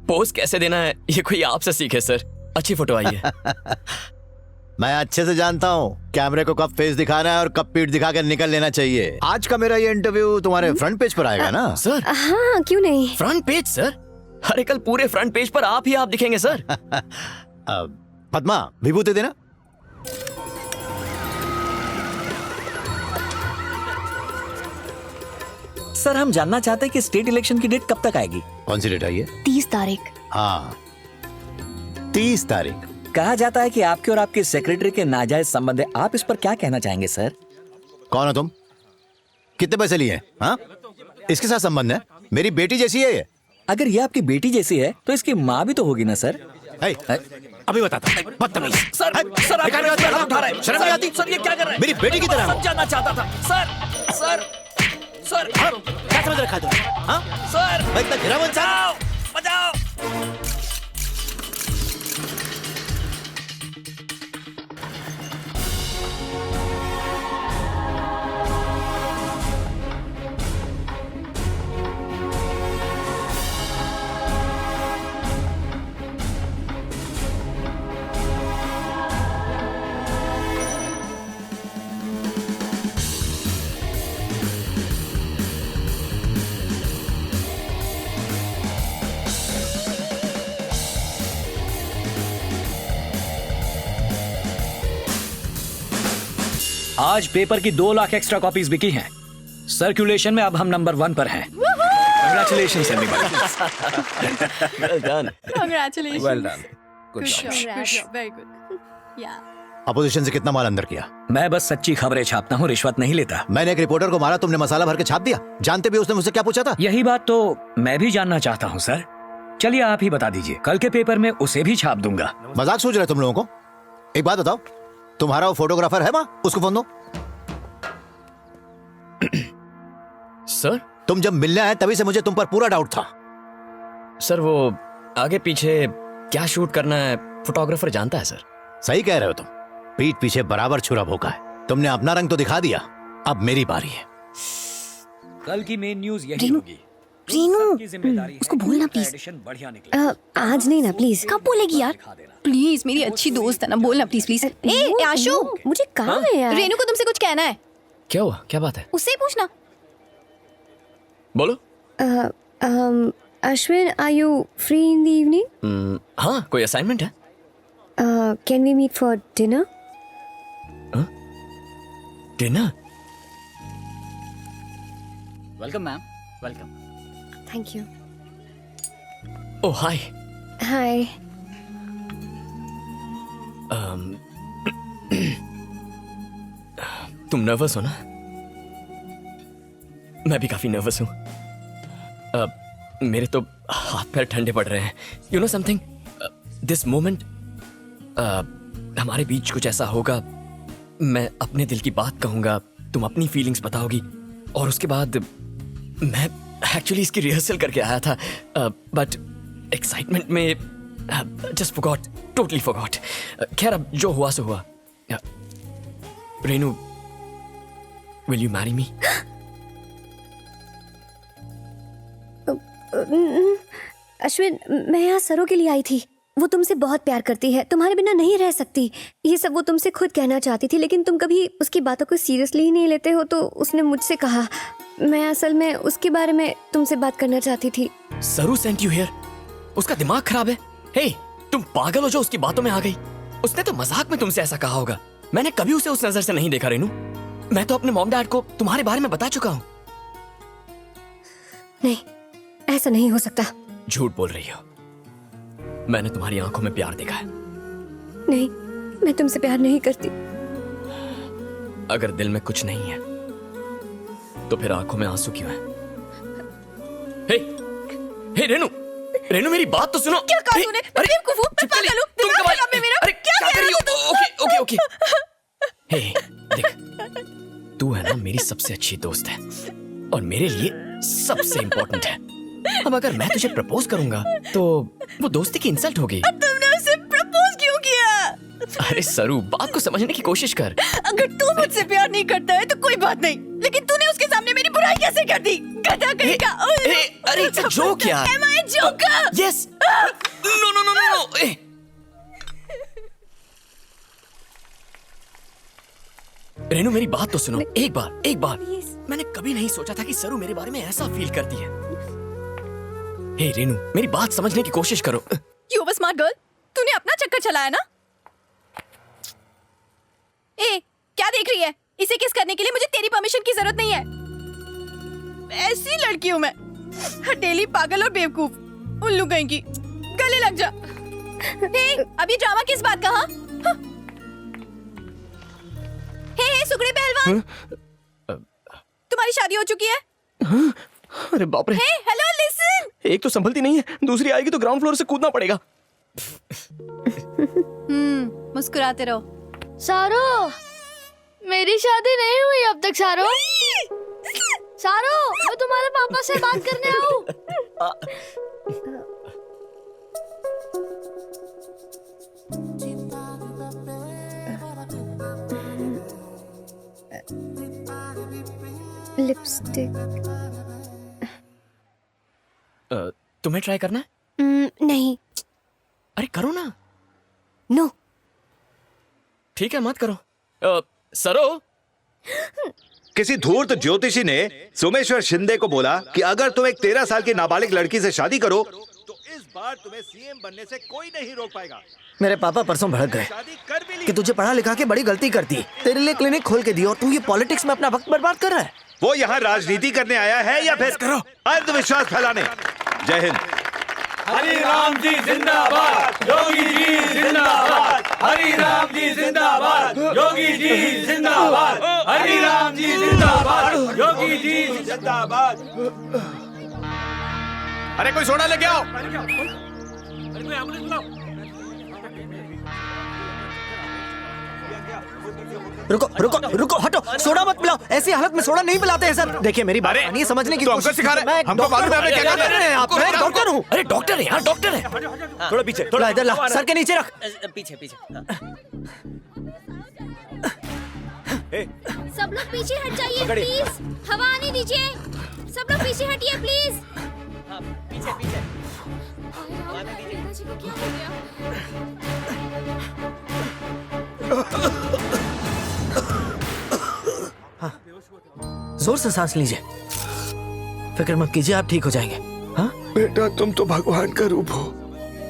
पोज कैसे देना है ये कोई आपसे सीखे सर। अच्छी फोटो आई है। मैं अच्छे से जानता हूँ कैमरे को कब फेस दिखाना है और कब पीठ दिखा कर निकल लेना चाहिए। आज का मेरा ये इंटरव्यू तुम्हारे फ्रंट पेज पर आएगा ना? सर हाँ, क्यों नहीं? Front page sir? अरे कल पूरे फ्रंट पेज पर आप दिखेंगे सर। पद्मा, विभूति देना। सर, हम जानना चाहते हैं कि स्टेट इलेक्शन की डेट कब तक आएगी? कौन सी डेट आई है? 30 तारीख। हाँ, 30 तारीख। कहा जाता है कि आपके और आपके सेक्रेटरी के नाजायज संबंध है। आप इस पर क्या कहना चाहेंगे सर? कौन हो तुम? कितने पैसे लिए? हाँ, इसके साथ संबंध है? मेरी बेटी जैसी है ये। अगर ये आपकी बेटी जैसी है तो इसकी माँ भी तो होगी ना सर? अभी बताता हूँ। बदतमीज। सर आप हाथ उठा रहे हैं। शर्म नहीं आती? सर ये क्या कर रहे हैं? मेरी बेटी की तरह हो। समझाना चाहता था सर। क्या समझ रखा है तुम? हाँ? सर मैं इतना घिरा इंसान? बचाओ। आज पेपर की 2 लाख एक्स्ट्रा कॉपीज बिकी हैं। सर्कुलेशन में अब हम नंबर 1 पर हैं। Congratulations everybody. Well done. Congratulations. Well done. Good job. Very good. Yeah. Opposition से कितना माल अंदर किया? मैं बस सच्ची खबरें छापता हूँ, रिश्वत नहीं लेता। मैंने एक रिपोर्टर को मारा, तुमने मसाला भर के छाप दिया। जानते भी उसने मुझसे क्या पूछा था? यही बात तो मैं भी जानना चाहता हूँ सर। चलिए आप ही बता दीजिए, कल के पेपर में उसे भी छाप दूंगा। मजाक सोच रहे तुम लोगों को? एक बात बताओ, तुम्हारा वो फोटोग्राफर है वहाँ? उसको फोन दो। सर तुम जब मिलने आए तभी से मुझे तुम पर पूरा डाउट था। सर वो आगे पीछे क्या शूट करना है फोटोग्राफर जानता है सर। सही कह रहे हो तुम। पीठ पीछे बराबर छुरा भोंका है। तुमने अपना रंग तो दिखा दिया, अब मेरी बारी है। कल की मेन न्यूज यही होगी। रीनू, उसको बोलना प्लीज। आज नहीं ना प्लीज। कब बोलेगी यार? प्लीज, मेरी अच्छी दोस्त है ना, बोलना प्लीज प्लीज। ए आशु, मुझे काम है यार। रेनू को तुमसे कुछ कहना है। क्या हुआ, क्या बात है? उससे ही पूछना। बोलो। Ashwin, are you free in the evening? हाँ, कोई असाइनमेंट है? Can we meet for dinner? Dinner? Welcome ma'am. Welcome. Thank you. Oh hi. Hi. तुम नर्वस हो ना? मैं भी काफी नर्वस हूं। मेरे तो हाथ पैर ठंडे पड़ रहे हैं। You know something, this moment हमारे बीच कुछ ऐसा होगा, मैं अपने दिल की बात कहूंगा, तुम अपनी फीलिंग्स बताओगी, और उसके बाद मैं एक्चुअली इसकी रिहर्सल करके आया था, बट एक्साइटमेंट में जस्ट फॉरगॉट, टोटली फॉरगॉट। खैर, अब जो हुआ सो हुआ। Renu, will you marry me? Ashwin, मैं यहाँ सरो के लिए आई थी। वो तुमसे बहुत प्यार करती है, तुम्हारे बिना नहीं रह सकती। ये सब वो तुमसे खुद कहना चाहती थी, लेकिन तुम कभी उसकी बातों को सीरियसली ही नहीं लेते हो, तो उसने मुझसे कहा। मैं असल में उसके बारे में तुमसे बात करना चाहती थी। सरू सेंट यू हियर? उसका दिमाग खराब है? हे, तुम पागल हो जो उसकी बातों में आ गई? उसने तो मजाक में तुमसे ऐसा कहा होगा। मैंने कभी उसे उस नजर से नहीं देखा रेनू। मैं तो अपने मॉम डैड को तुम्हारे बारे में बता चुका हूँ। नहीं, ऐसा नहीं हो सकता। झूठ बोल रही हो। मैंने तुम्हारी आंखों में प्यार देखा है। नहीं, मैं तुमसे प्यार नहीं करती। अगर दिल में कुछ नहीं है तो फिर आंखों में आंसू क्यों है? हे, हे रेनू, रेनू मेरी बात तो सुनो। क्या कहा तूने? मैं बेवकूफ हूं, मैं पागल हूं, दिमाग खराब है मेरा। अरे क्या कर रही हो? Okay okay okay. हे देख, तू है ना मेरी सबसे अच्छी दोस्त है और मेरे लिए सबसे इम्पोर्टेंट है। अब अगर मैं तुझे प्रपोज करूंगा तो वो दोस्ती की इंसल्ट होगी। तुमने उसे प्रपोज क्यों किया? अरे सरू, बात को समझने की कोशिश कर। अगर तू मुझसे प्यार नहीं करता है तो कोई बात नहीं, लेकिन तूने उसके सामने मेरी बुराई कैसे कर दी? गधा कहीं का। अरे इट्स अ जोक यार। Am I a joker? Yes. No no no no no. Renu मेरी बात तो सुनो, एक बार। मैंने कभी नहीं सोचा था कि सरू मेरे बारे में ऐसा फील करती है। हे रेनू, मेरी बात समझने की कोशिश करो। You were smart girl. तूने अपना चक्कर चलाया ना? ए, क्या देख रही है? इसे किस करने के लिए मुझे तेरी परमिशन की जरूरत नहीं है। ऐसी लड़की हूं मैं, हटेली, पागल और बेवकूफ। उल्लू कहीं की। गले लग जा। हे, अभी ड्रामा किस बात का? हाँ? हे सुगड़े पहलवान, तुम्हारी शादी हो चुकी है? अरे बाप रे। हे, हेलो, लिसन। एक तो संभलती नहीं है, दूसरी आएगी तो ग्राउंड फ्लोर से कूदना पड़ेगा। मुस्कुराते रहो। सारो, मेरी शादी नहीं हुई अब तक। सारो, सारो, मैं तुम्हारे पापा से बात करने आऊं? लिपस्टिक। तुम्हें ट्राई करना है? नहीं। अरे करो ना। नो। ठीक है, मत करो। सरो, किसी धूर्त ज्योतिषी ने सोमेश्वर शिंदे को बोला कि अगर तुम एक 13 साल की नाबालिग लड़की से शादी करो तो इस बार तुम्हें सीएम बनने से कोई नहीं रोक पाएगा। मेरे पापा परसों भड़क गए कि तुझे पढ़ा लिखा के बड़ी गलती कर दी, तेरे लिए क्लिनिक खोल के दी और तू ये पॉलिटिक्स में अपना वक्त बर्बाद कर रहा है। वो यहाँ राजनीति करने आया है या फिर अंधविश्वास फैलाने? जय हिंद। हरि राम जी जिंदाबाद, योगी जी जिंदाबाद। हरि राम जी जिंदाबाद, योगी जी जिंदाबाद। हरि राम जी जिंदाबाद, योगी जी जिंदाबाद। अरे कोई सोडा लेके आओ। अरे कोई एम्बुलेंस बुलाओ। रुको रुको रुको, हटो, सोडा मत पिलाओ। ऐसी हालत में सोडा नहीं पिलाते हैं सर। देखिए मेरी बात मानिए, समझने की कोशिश सिखा रहे हैं। हमको मालूम है हमें क्या कर रहे हैं आप। मैं डॉक्टर हूँ। अरे डॉक्टर है यार, डॉक्टर है। थोड़ा पीछे, थोड़ा इधर ला, सर के नीचे रख। पीछे पीछे। सब लोग पीछे हट जाइए प्लीज। हवा आने दीजिए। सब लोग पीछे हटिए प्लीज। पीछे पीछे। दादाजी को क्या हो गया? जोर से सांस लीजिए, फिक्र मत कीजिए, आप ठीक हो जाएंगे। हाँ बेटा, तुम तो भगवान का रूप हो।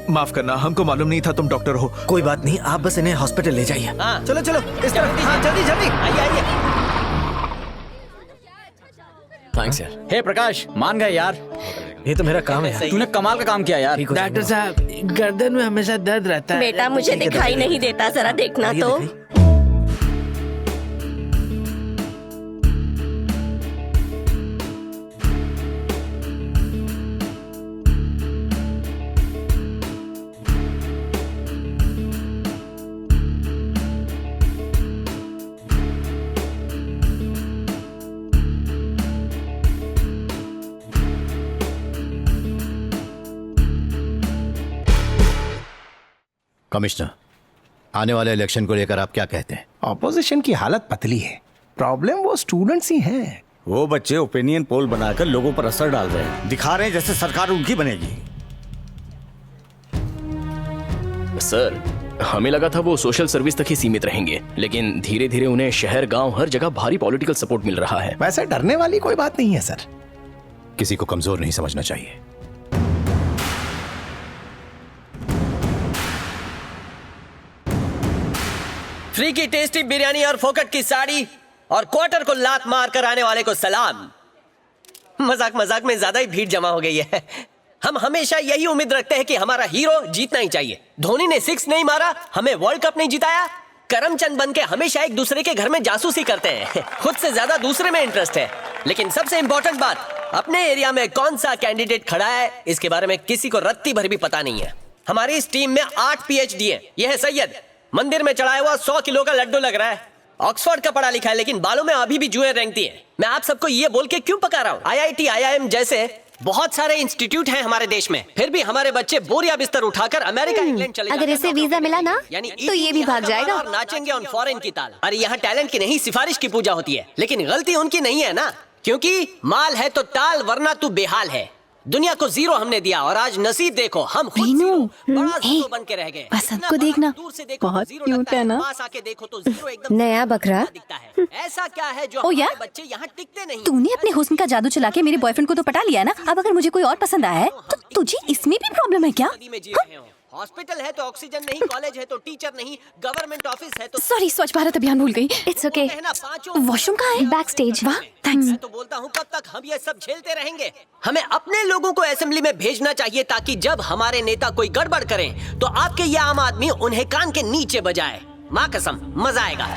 माफ करना, हमको मालूम नहीं था तुम डॉक्टर हो। कोई बात नहीं, आप बस इन्हें हॉस्पिटल ले जाइए। चलो चलो, इस तरफ। हाँ, जल्दी जल्दी। आइए आइए। थैंक्स यार। हे प्रकाश, मान गए यार, ये तो मेरा काम है। तूने कमाल का काम किया यार। डॉक्टर साहब, गर्दन में हमेशा दर्द रहता है। बेटा मुझे दिखाई नहीं देता, जरा देखना तो। कमिश्नर, आने वाले इलेक्शन को लेकर आप क्या कहते हैं? ऑपोजिशन की हालत पतली है, प्रॉब्लम वो स्टूडेंट्स ही हैं। वो बच्चे ओपिनियन पोल बनाकर लोगों पर असर डाल रहे हैं, दिखा रहे हैं जैसे सरकार उनकी बनेगी। सर, हमें लगा था वो सोशल सर्विस तक ही सीमित रहेंगे, लेकिन धीरे धीरे उन्हें शहर गांव हर जगह भारी पॉलिटिकल सपोर्ट मिल रहा है। वैसे डरने वाली कोई बात नहीं है सर। किसी को कमजोर नहीं समझना चाहिए। फ्री की टेस्टी बिरयानी और फोकट की साड़ी और क्वार्टर को लात मार कर आने वाले को सलाम। मजाक मजाक में ज्यादा ही भीड़ जमा हो गई है। हम हमेशा यही उम्मीद रखते हैं कि हमारा हीरो जीतना ही चाहिए। धोनी ने 6 नहीं मारा, हमें वर्ल्ड कप नहीं जिताया। करमचंद बन के हमेशा एक दूसरे के घर में जासूसी करते हैं, खुद से ज्यादा दूसरे में इंटरेस्ट है। लेकिन सबसे इंपॉर्टेंट बात, अपने एरिया में कौन सा कैंडिडेट खड़ा है इसके बारे में किसी को रत्ती भर भी पता नहीं है। हमारी इस टीम में 8 PhD है। यह है सैयद, मंदिर में चढ़ाया हुआ 100 किलो का लड्डू लग रहा है। ऑक्सफोर्ड का पढ़ा लिखा है, लेकिन बालों में अभी भी जुएं रेंगती है। मैं आप सबको ये बोल के क्यों पका रहा हूँ? IIT, IIM जैसे बहुत सारे इंस्टीट्यूट हैं हमारे देश में, फिर भी हमारे बच्चे बोरिया बिस्तर उठाकर अमेरिका इंग्लैंड चले अगर इसे वीजा मिला ना तो ये भी भाग जाएगा और नाचेंगे ऑन फॉरेन की ताल। अरे यहाँ टैलेंट की नहीं सिफारिश की पूजा होती है, लेकिन गलती उनकी नहीं है ना, क्योंकि माल है तो टाल वरना तू बेहाल है। दुनिया को 0 हमने दिया और आज नसीब देखो, हम खुद 0 बड़ा 0 बन के रह गए। बसंत को देखना, बहुत क्यूट है ना। पास आके देखो तो 0 एकदम नया बकरा दिखता है। ऐसा क्या है जो हमारे बच्चे यहाँ टिकते नहीं? तूने अपने हुस्न का जादू चला के मेरे बॉयफ्रेंड को तो पटा लिया ना। अब अगर मुझे कोई और पसंद आया है तो तुझे इसमें भी प्रॉब्लम है क्या? हॉस्पिटल है तो ऑक्सीजन नहीं, कॉलेज है तो टीचर नहीं, गवर्नमेंट ऑफिस है तो सॉरी, स्वच्छ भारत अभियान भूल गई। It's okay. वॉशरूम कहाँ है? Back stage. वाह, थैंक्स। मैं तो बोलता हूँ कब तक हम ये सब झेलते रहेंगे? हमें अपने लोगों को असेंबली में भेजना चाहिए ताकि जब हमारे नेता कोई गड़बड़ करें तो आपके ये आम आदमी उन्हें कान के नीचे बजाए। माँ कसम, मजा आएगा।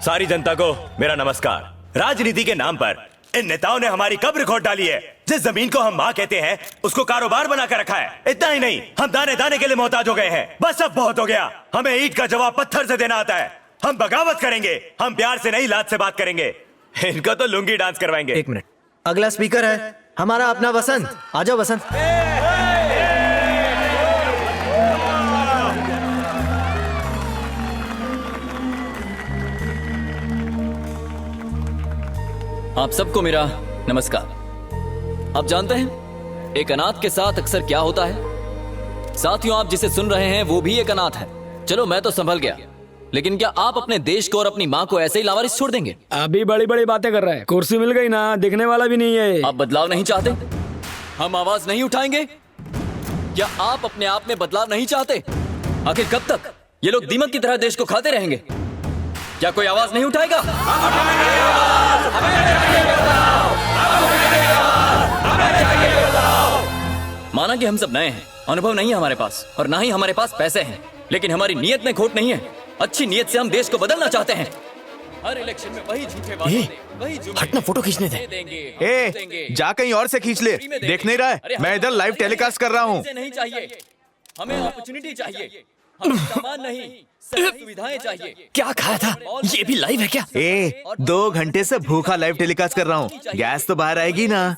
सारी जनता को मेरा नमस्कार। राजनीति के नाम पर इन नेताओं ने हमारी कब्र खोद डाली है। जिस जमीन को हम माँ कहते हैं उसको कारोबार बनाकर रखा है। इतना ही नहीं, हम दाने दाने के लिए मोहताज हो गए हैं। बस अब बहुत हो गया। हमें ईंट का जवाब पत्थर से देना आता है। हम बगावत करेंगे, हम प्यार से नहीं लात से बात करेंगे। इनको तो लुंगी डांस करवाएंगे। 1 मिनट, अगला स्पीकर है हमारा अपना वसंत। आ जाओ वसंत। आप सबको मेरा नमस्कार। आप जानते हैं एक अनाथ के साथ अक्सर क्या होता है? साथियों, आप जिसे सुन रहे हैं वो भी एक अनाथ है। चलो मैं तो संभल गया, लेकिन क्या आप अपने देश को और अपनी माँ को ऐसे ही लावारिस छोड़ देंगे? अभी बड़ी बड़ी बातें कर रहा है। कुर्सी मिल गई ना, दिखने वाला भी नहीं है। आप बदलाव नहीं चाहते? हम आवाज नहीं उठाएंगे? क्या आप अपने आप में बदलाव नहीं चाहते? आखिर कब तक ये लोग दीमक की तरह देश को खाते रहेंगे? क्या कोई आवाज नहीं उठाएगा? माना कि हम सब नए हैं, अनुभव नहीं है हमारे पास और ना ही हमारे पास पैसे हैं, लेकिन हमारी नीयत में खोट नहीं है। अच्छी नीयत से हम देश को बदलना चाहते हैं। हर इलेक्शन में वही झूठे वादे, वही हटना, फोटो खींचने दे। ए, जा कहीं और से खींच ले। देख नहीं रहा है? मैं इधर लाइव टेलीकास्ट कर रहा हूँ। नहीं चाहिए, हमें अपॉर्चुनिटी चाहिए, हमें सामान नहीं, सुविधाएं चाहिए। क्या खाया था? ये भी लाइव है क्या? 2 घंटे से भूखा लाइव टेलीकास्ट कर रहा हूँ। गैस तो बाहर आएगी ना।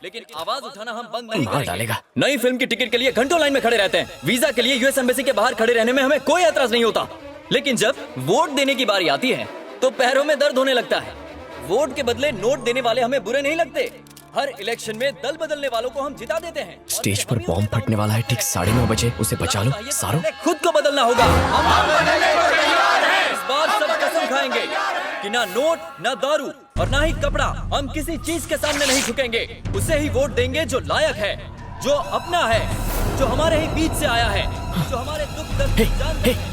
लेकिन आवाज उठाना हम बंद नहीं मार डालेगा। नई फिल्म की टिकट के लिए घंटों लाइन में खड़े रहते हैं। वीजा के लिए यूएस एम्बेसी के बाहर खड़े रहने में हमें कोई एतराज नहीं होता, लेकिन जब वोट देने की बारी आती है तो पैरों में दर्द होने लगता है। वोट के बदले नोट देने वाले हमें बुरे नहीं लगते। हर इलेक्शन में दल बदलने वालों को हम जिता देते हैं। स्टेज पर बॉम्ब फटने वाला है ठीक 9:30 बजे, उसे बचा लो। सारो, खुद को बदलना होगा। इस बार सब कसम खाएंगे कि ना नोट, ना दारू और ना ही कपड़ा, हम किसी चीज के सामने नहीं झुकेंगे। उसे ही वोट देंगे जो लायक है, जो अपना है, जो हमारे ही बीच से आया है, जो हमारे दुख दर्द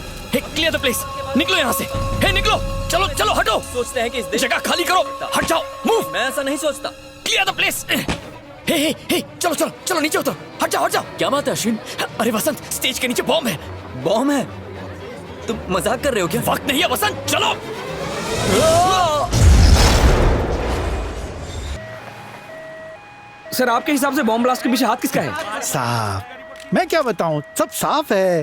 क्लियर द प्लेस। निकलो यहाँ से। हे निकलो, चलो चलो हटो। सोचते हैं कि इस जगह खाली करो, हट जाओ, मूव। मैं ऐसा नहीं सोचता। Clear the place. हे चलो चलो चलो नीचे उतरो, हट जाओ हट जाओ। क्या बात है अश्विन? अरे वसंत, स्टेज के नीचे बॉम्ब है। बॉम्ब है? तुम मजाक कर रहे हो क्या? वक्त नहीं है वसंत, चलो। सर आपके हिसाब से बॉम्ब ब्लास्ट के पीछे हाथ किसका है? साहब मैं क्या बताऊं, सब साफ है।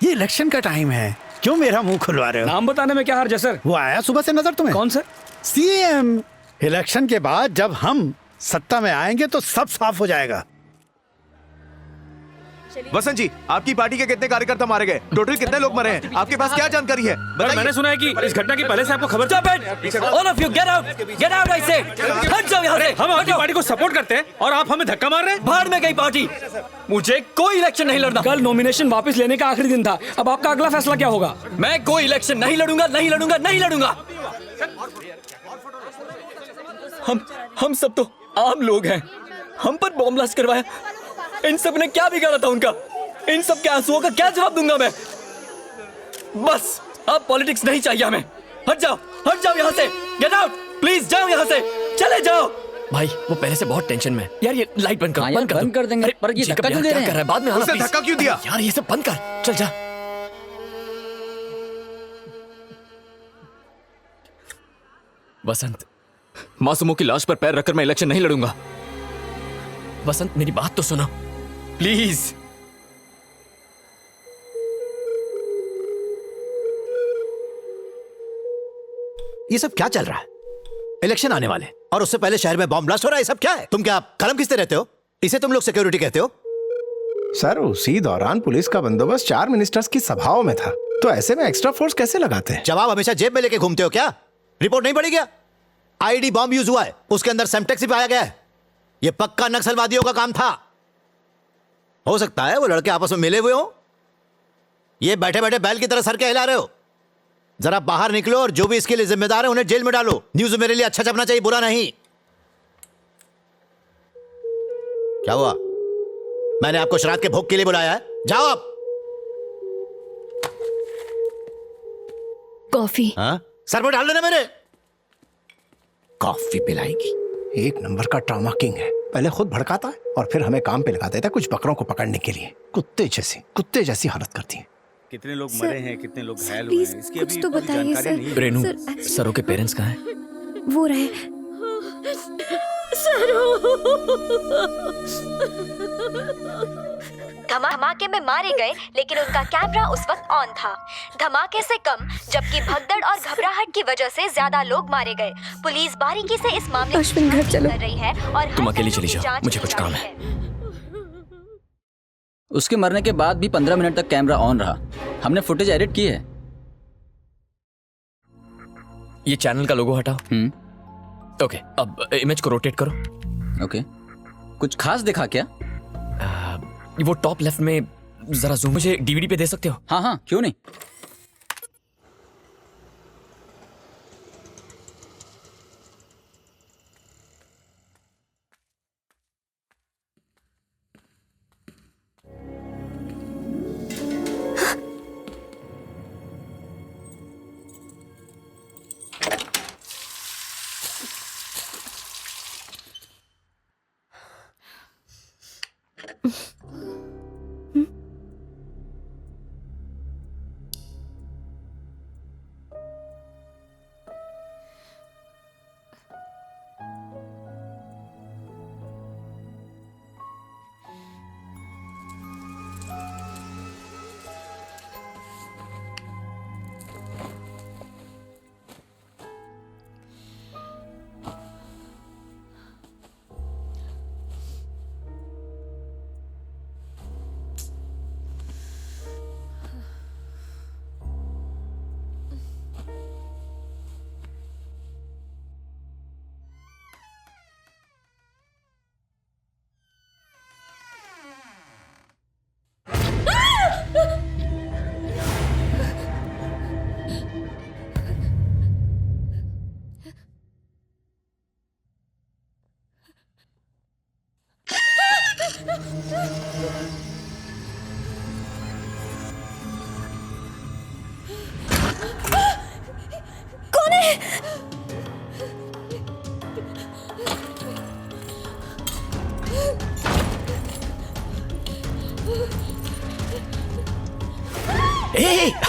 ये इलेक्शन का टाइम है, क्यों मेरा मुंह खुलवा रहे हो? नाम बताने में क्या हर्ज है सर? वो आया सुबह से नजर तुम्हें? कौन सर? सीएम। इलेक्शन के बाद जब हम सत्ता में आएंगे तो सब साफ हो जाएगा। वसंत जी, आपकी पार्टी के कितने कार्यकर्ता मारे गए? टोटल कितने लोग मरे हैं? आपके पास क्या जानकारी है? मैंने सुना है कि इस घटना की पहले से आपको खबर थी। All of you get out! Get out, I say! हट जाओ यहाँ से। हम आपकी पार्टी को सपोर्ट करते हैं और आप हमें धक्का मार रहे हैं। भाड़ में गई पार्टी। मुझे कोई इलेक्शन नहीं लड़ना। कल नॉमिनेशन वापस लेने का आखिरी दिन था, अब आपका अगला फैसला क्या होगा? मैं कोई इलेक्शन नहीं लड़ूंगा, नहीं लड़ूंगा, नहीं लड़ूंगा। हम सब तो आम लोग हैं। हम पर बॉम्ब ब्लास्ट करवाया। इन सब ने क्या बिगाड़ा था उनका? इन सब के आंसुओं का क्या जवाब दूंगा मैं? बस अब पॉलिटिक्स नहीं चाहिए हमें। हट जाओ यहाँ से। गेट आउट, प्लीज जाओ यहाँ से, चले जाओ। भाई वो पहले से बहुत टेंशन में। यार ये लाइट बंद कर, बंद कर देंगे। पर ये धक्का क्यों दे रहे हैं? कर रहा है? बाद में आना उसे प्लीज। धक्का क्यों दिया? यार ये सब बंद कर, चल जा। वसंत, मासूमों की लाश पर पैर रखकर मैं इलेक्शन नहीं लड़ूंगा। वसंत मेरी बात तो सुनो प्लीज। ये सब क्या चल रहा है? इलेक्शन आने वाले और उससे पहले शहर में बॉम्ब ब्लास्ट हो रहा है। सब क्या है? तुम क्या कलम खींचते रहते हो? इसे तुम लोग सिक्योरिटी कहते हो? सर उसी दौरान पुलिस का बंदोबस्त 4 मिनिस्टर्स की सभाओं में था, तो ऐसे में एक्स्ट्रा फोर्स कैसे लगाते हैं? जवाब हमेशा जेब में लेके घूमते हो क्या? रिपोर्ट नहीं पड़ी क्या? आईडी बॉम्ब यूज हुआ है, उसके अंदर सेम्टेक्स भी पाया गया है। यह पक्का नक्सलवादियों का काम था। हो सकता है वो लड़के आपस में मिले हुए हो। ये बैठे बैठे बैल की तरह सर के हिला रहे हो। जरा बाहर निकलो और जो भी इसके लिए जिम्मेदार है उन्हें जेल में डालो। न्यूज मेरे लिए अच्छा छपना चाहिए, बुरा नहीं। क्या हुआ? मैंने आपको श्राद्ध के भोग के लिए बुलाया है। जाओ आप। कॉफी। हाँ? सर पर डाल देना मेरे। कॉफी पिलाएगी। एक नंबर का ट्रॉमा किंग है। पहले खुद भड़काता है और फिर हमें काम पे लगा देता है कुछ बकरों को पकड़ने के लिए। कुत्ते जैसी हालत करती है। कितने लोग मरे हैं, कितने लोग घायल हुए हैं, इसकी अभी तो कोई बताइए जानकारी नहीं है। रेनू, सरों के पेरेंट्स कहाँ हैं? वो रहे। धमाके में मारे गए, लेकिन उनका कैमरा उस वक्त ऑन था। धमाके से कम जबकि भगदड़ और घबराहट की वजह से ज्यादा लोग मारे गए। पुलिस बारीकी से इस मामले की जांच कर रही है और तुम अकेली चली जाओ, मुझे कुछ काम है। उसके मरने के बाद भी 15 मिनट तक कैमरा ऑन रहा। हमने फुटेज एडिट की है। ये चैनल का लोगो हटाओ। ओके, अब इमेज को रोटेट करो। ओके, कुछ खास दिखा क्या? वो टॉप लेफ्ट में जरा जूम। मुझे डीवीडी पे दे सकते हो? हाँ, क्यों नहीं।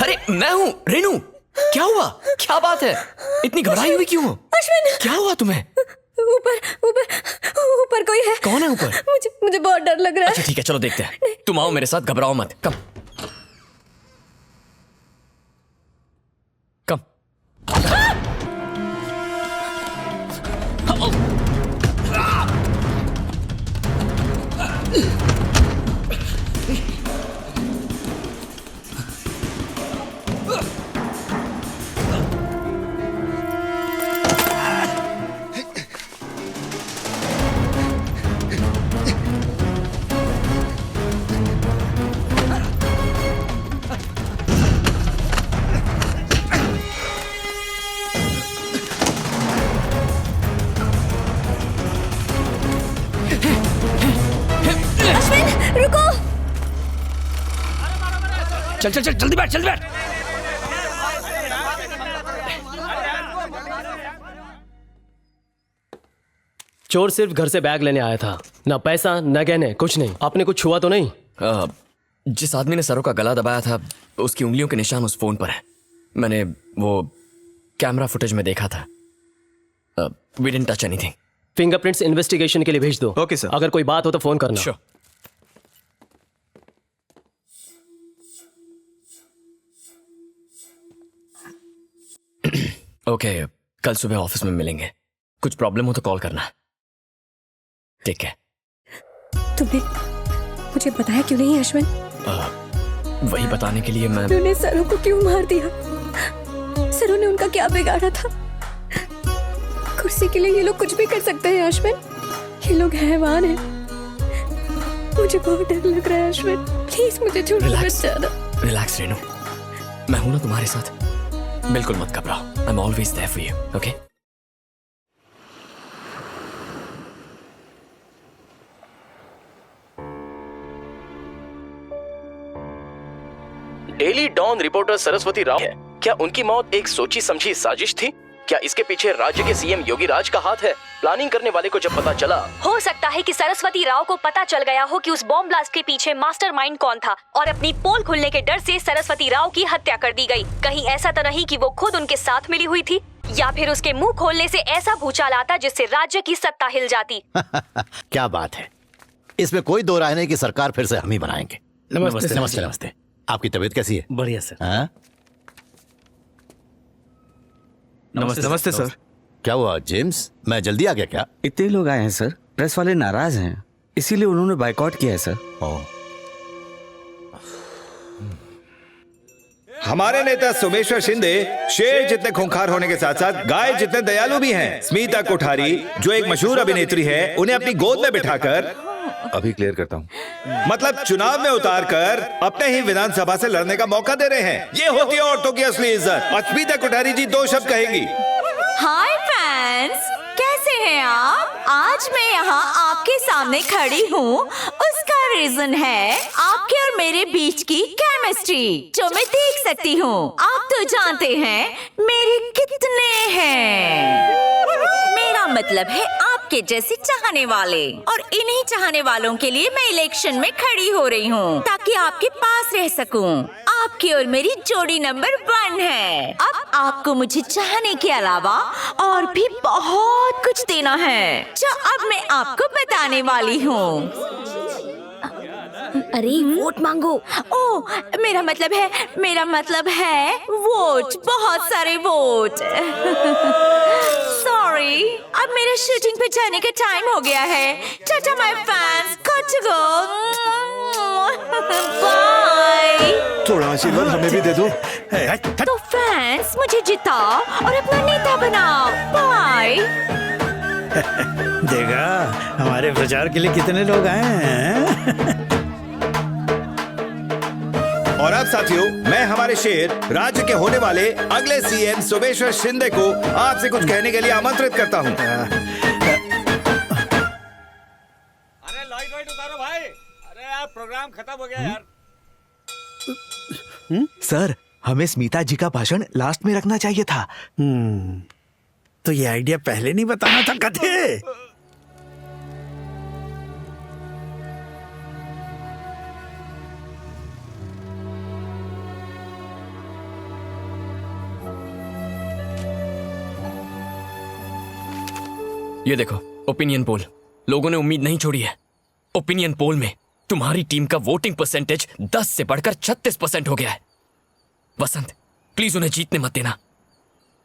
अरे मैं हूँ रेनू। क्या हुआ? क्या बात है? इतनी घबराई हुई क्यों हो? अश्विन, क्या हुआ तुम्हें? ऊपर ऊपर ऊपर कोई है। कौन है ऊपर? मुझे बहुत डर लग रहा है। अच्छा ठीक है, चलो देखते हैं। तुम आओ मेरे साथ, घबराओ मत। कम कम। अश्विन रुको। चल चल चल, जल्दी बैठ, जल्दी बैठ। चोर सिर्फ घर से बैग लेने आया था, ना पैसा ना गहने, कुछ नहीं। आपने कुछ छुआ तो नहीं? जिस आदमी ने सरों का गला दबाया था उसकी उंगलियों के निशान उस फोन पर है। मैंने वो कैमरा फुटेज में देखा था। We didn't touch anything. Fingerprints investigation के लिए भेज दो। Okay sir. अगर कोई बात हो तो फोन करना। Sure. ओके, कल सुबह ऑफिस में मिलेंगे। कुछ प्रॉब्लम हो तो कॉल करना। ठीक है। तुमने मुझे बताया क्यों नहीं अश्विन? वही बताने के लिए मैं। उन्होंने सरों को क्यों मार दिया? सरों ने उनका क्या बिगाड़ा था? कुर्सी के लिए ये लोग कुछ भी कर सकते हैं अश्विन। ये लोग हैवान हैं। मुझे बहुत डर लग रहा है अश्विन, प्लीज मुझे छोड़ो मत जाना। रिलैक्स रेनू, मैं हूं ना तुम्हारे साथ। बिल्कुल मत घबराओ। I am always there for you, okay? Daily Dawn reporter Saraswati Rao है। क्या उनकी मौत एक सोची समझी साजिश थी? क्या इसके पीछे राज्य के सीएम योगी राज का हाथ है? प्लानिंग करने वाले को जब पता चला, हो सकता है कि सरस्वती राव को पता चल गया हो कि उस बॉम्ब ब्लास्ट के पीछे मास्टरमाइंड कौन था और अपनी पोल खुलने के डर से सरस्वती राव की हत्या कर दी गई। कहीं ऐसा तो नहीं कि वो खुद उनके साथ मिली हुई थी, या फिर उसके मुंह खोलने से ऐसा भूचाल आता जिससे राज्य की सत्ता हिल जाती। क्या बात है, इसमें कोई दो राय नहीं कि सरकार फिर से हम ही बनाएंगे। नमस्ते, नमस्ते नमस्ते। आपकी तबीयत कैसी है? बढ़िया सर। हाँ? नमस्ते सर। क्या हुआ जेम्स, मैं जल्दी आ गया क्या? इतने लोग आए हैं सर, प्रेस वाले नाराज हैं, इसीलिए उन्होंने बाइकआउट किया है सर। हमारे नेता सोमेश्वर शिंदे शेर जितने खूंखार होने के साथ साथ गाय जितने दयालु भी हैं। स्मिता कोठारी जो एक मशहूर अभिनेत्री है, उन्हें अपनी गोद में बिठाकर, अभी क्लियर करता हूँ, मतलब चुनाव में उतारकर अपने ही विधानसभा से लड़ने का मौका दे रहे हैं। ये होती है औरतों की असली इज्जत। और स्मिता कोठारी जी दो शब्द कहेंगी। हाय फैंस, कैसे हैं आप? आज मैं यहाँ आपके सामने खड़ी हूँ, उसका रीजन है आपके और मेरे बीच की केमिस्ट्री जो मैं देख सकती हूँ। आप तो जानते हैं मेरे कितने हैं। मेरा मतलब है आपके जैसे चाहने वाले, और इन्हीं चाहने वालों के लिए मैं इलेक्शन में खड़ी हो रही हूँ ताकि आपके पास रह सकूँ। आपकी और मेरी जोड़ी नंबर 1 है। अब आपको मुझे चाहने के अलावा और भी बहुत कुछ देना है जो अब मैं आपको बताने वाली हूँ। अरे वोट मांगो। ओह, मेरा मतलब है वोट, बहुत सारे वोट। सॉरी, अब मेरे शूटिंग पे जाने का टाइम हो गया है। Tata my fans, got to go, bye. थोड़ा आशीर्वाद हमें भी दे दो। तो फैंस, मुझे जिताओ और अपना नेता बनाओ। बाय। देखा हमारे प्रचार के लिए कितने लोग आए हैं। और अब साथियों, मैं हमारे शेर राज्य के होने वाले अगले सीएम सोमेश्वर शिंदे को आपसे कुछ कहने के लिए आमंत्रित करता हूं। अरे लाइट उतारो भाई। अरे यार प्रोग्राम खत्म हो गया यार। सर, हमें स्मिता जी का भाषण लास्ट में रखना चाहिए था। तो ये आइडिया पहले नहीं बताना था कथे। ये देखो ओपिनियन पोल, लोगों ने उम्मीद नहीं छोड़ी है। ओपिनियन पोल में तुम्हारी टीम का वोटिंग परसेंटेज 10 से बढ़कर 36% हो गया है। वसंत प्लीज उन्हें जीतने मत देना।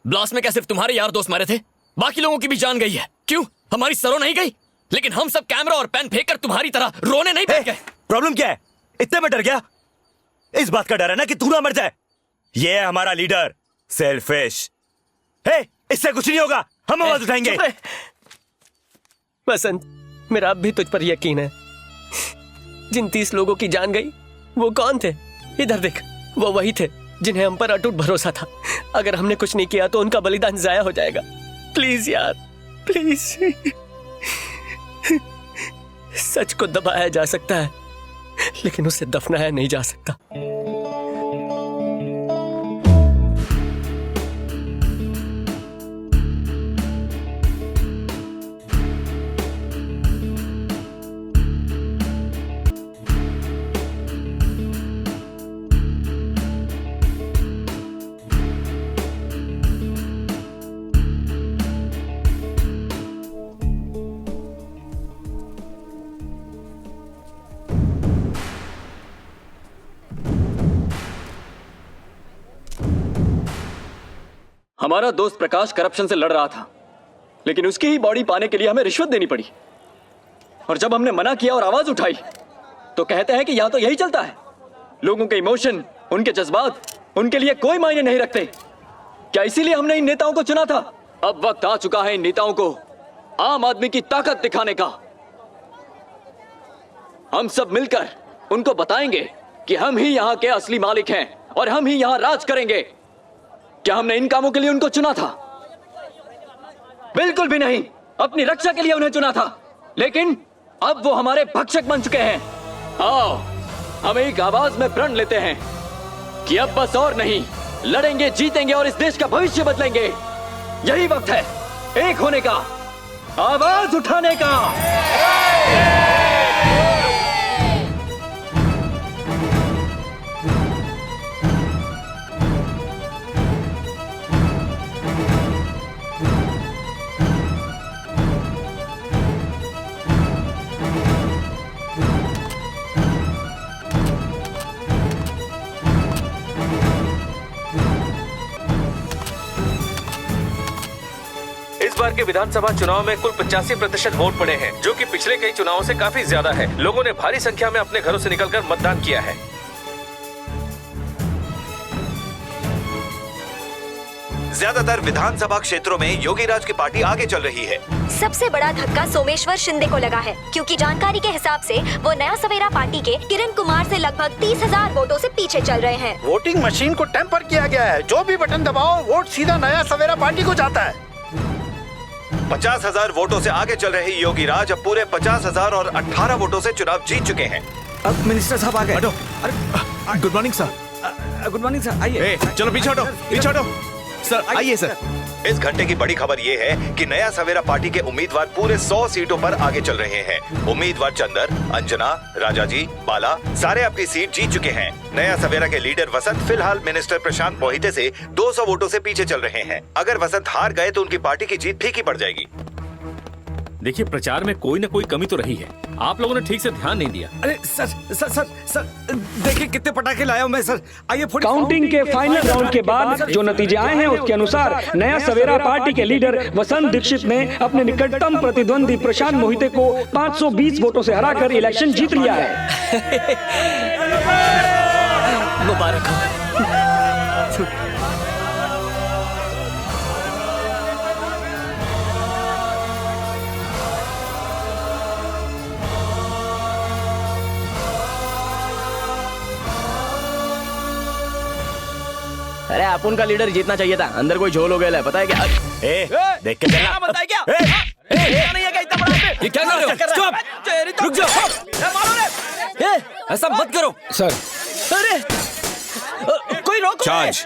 ब्लास्ट में क्या सिर्फ तुम्हारे यार दोस्त मारे थे? बाकी लोगों की भी जान गई है। क्यों? हमारी सरों नहीं गई? लेकिन हम सब कैमरा और पेन फेंक कर तुम्हारी तरह रोने नहीं बैठ गए। प्रॉब्लम क्या है? इतने में डर गया? इस बात का डर है ना कि तू ना मर जाए। ये है हमारा लीडर सेल्फिश। इससे कुछ नहीं होगा, हम आवाज उठाएंगे। वसंत, मेरा अब भी तुझ पर यकीन है। जिन 30 लोगों की जान गई वो कौन थे? इधर देख, वो वही थे जिन्हें हम पर अटूट भरोसा था। अगर हमने कुछ नहीं किया तो उनका बलिदान जाया हो जाएगा। प्लीज यार, प्लीज। सच को दबाया जा सकता है लेकिन उसे दफनाया नहीं जा सकता। हमारा दोस्त प्रकाश करप्शन से लड़ रहा था, लेकिन उसकी ही बॉडी पाने के लिए हमें रिश्वत देनी पड़ी। और जब हमने मना किया और आवाज उठाई तो कहते हैं कि यहां तो यही चलता है। लोगों के इमोशन, उनके जज्बात, उनके लिए कोई मायने नहीं रखते। क्या इसीलिए हमने इन नेताओं को चुना था? अब वक्त आ चुका है इन नेताओं को आम आदमी की ताकत दिखाने का। हम सब मिलकर उनको बताएंगे कि हम ही यहाँ के असली मालिक हैं और हम ही यहाँ राज करेंगे। क्या हमने इन कामों के लिए उनको चुना था? बिल्कुल भी नहीं। अपनी रक्षा के लिए उन्हें चुना था, लेकिन अब वो हमारे भक्षक बन चुके हैं। आओ हम एक आवाज में प्रण लेते हैं कि अब बस और नहीं, लड़ेंगे, जीतेंगे और इस देश का भविष्य बदलेंगे। यही वक्त है एक होने का, आवाज उठाने का। इस बार के विधानसभा चुनाव में कुल 85% वोट पड़े हैं, जो कि पिछले कई चुनावों से काफी ज्यादा है। लोगों ने भारी संख्या में अपने घरों से निकलकर मतदान किया है। ज्यादातर विधानसभा क्षेत्रों में योगी राज की पार्टी आगे चल रही है। सबसे बड़ा धक्का सोमेश्वर शिंदे को लगा है, क्योंकि जानकारी के हिसाब से वो नया सवेरा पार्टी के किरण कुमार से लगभग 30,000 वोटों से पीछे चल रहे हैं। वोटिंग मशीन को टेम्पर किया गया है। जो भी बटन दबाओ वोट सीधा नया सवेरा पार्टी को जाता है। 50,000 वोटों से आगे चल रहे योगी राज अब पूरे 50,000 और 18 वोटों से चुनाव जीत चुके हैं। अब मिनिस्टर साहब आ गए। Good morning sir. Good morning sir, आइए। चलो पीछे हटो, पीछे हटो सर, आइए सर। इस घंटे की बड़ी खबर ये है कि नया सवेरा पार्टी के उम्मीदवार पूरे 100 सीटों पर आगे चल रहे हैं। उम्मीदवार चंदर, अंजना, राजाजी, बाला सारे अपनी सीट जीत चुके हैं। नया सवेरा के लीडर वसंत फिलहाल मिनिस्टर प्रशांत मोहिते से 200 वोटों से पीछे चल रहे हैं। अगर वसंत हार गए तो उनकी पार्टी की जीत फीकी पड़ जाएगी। देखिए, प्रचार में कोई न कोई कमी तो रही है। आप लोगों ने ठीक से ध्यान नहीं दिया। अरे सर सर सर सर देखिए कितने पटाखे लाया हूं मैं सर। आइए काउंटिंग के फाइनल राउंड के बाद जो नतीजे आए हैं उसके अनुसार नया सवेरा पार्टी के लीडर वसंत दीक्षित ने अपने निकटतम प्रतिद्वंदी प्रशांत मोहिते को 520 वोटों से हराकर इलेक्शन जीत लिया है। मुबारक हो। अरे अपन का लीडर जीतना चाहिए था। अंदर कोई झोल हो गया है, पता है क्या? देख के चलना। बताए क्या? नहीं है क्या इतना बड़ा? ये क्या कर रहे हो? स्टॉप! रुक जाओ। ऐसा मत करो सर। अरे कोई रोको। चार्ज।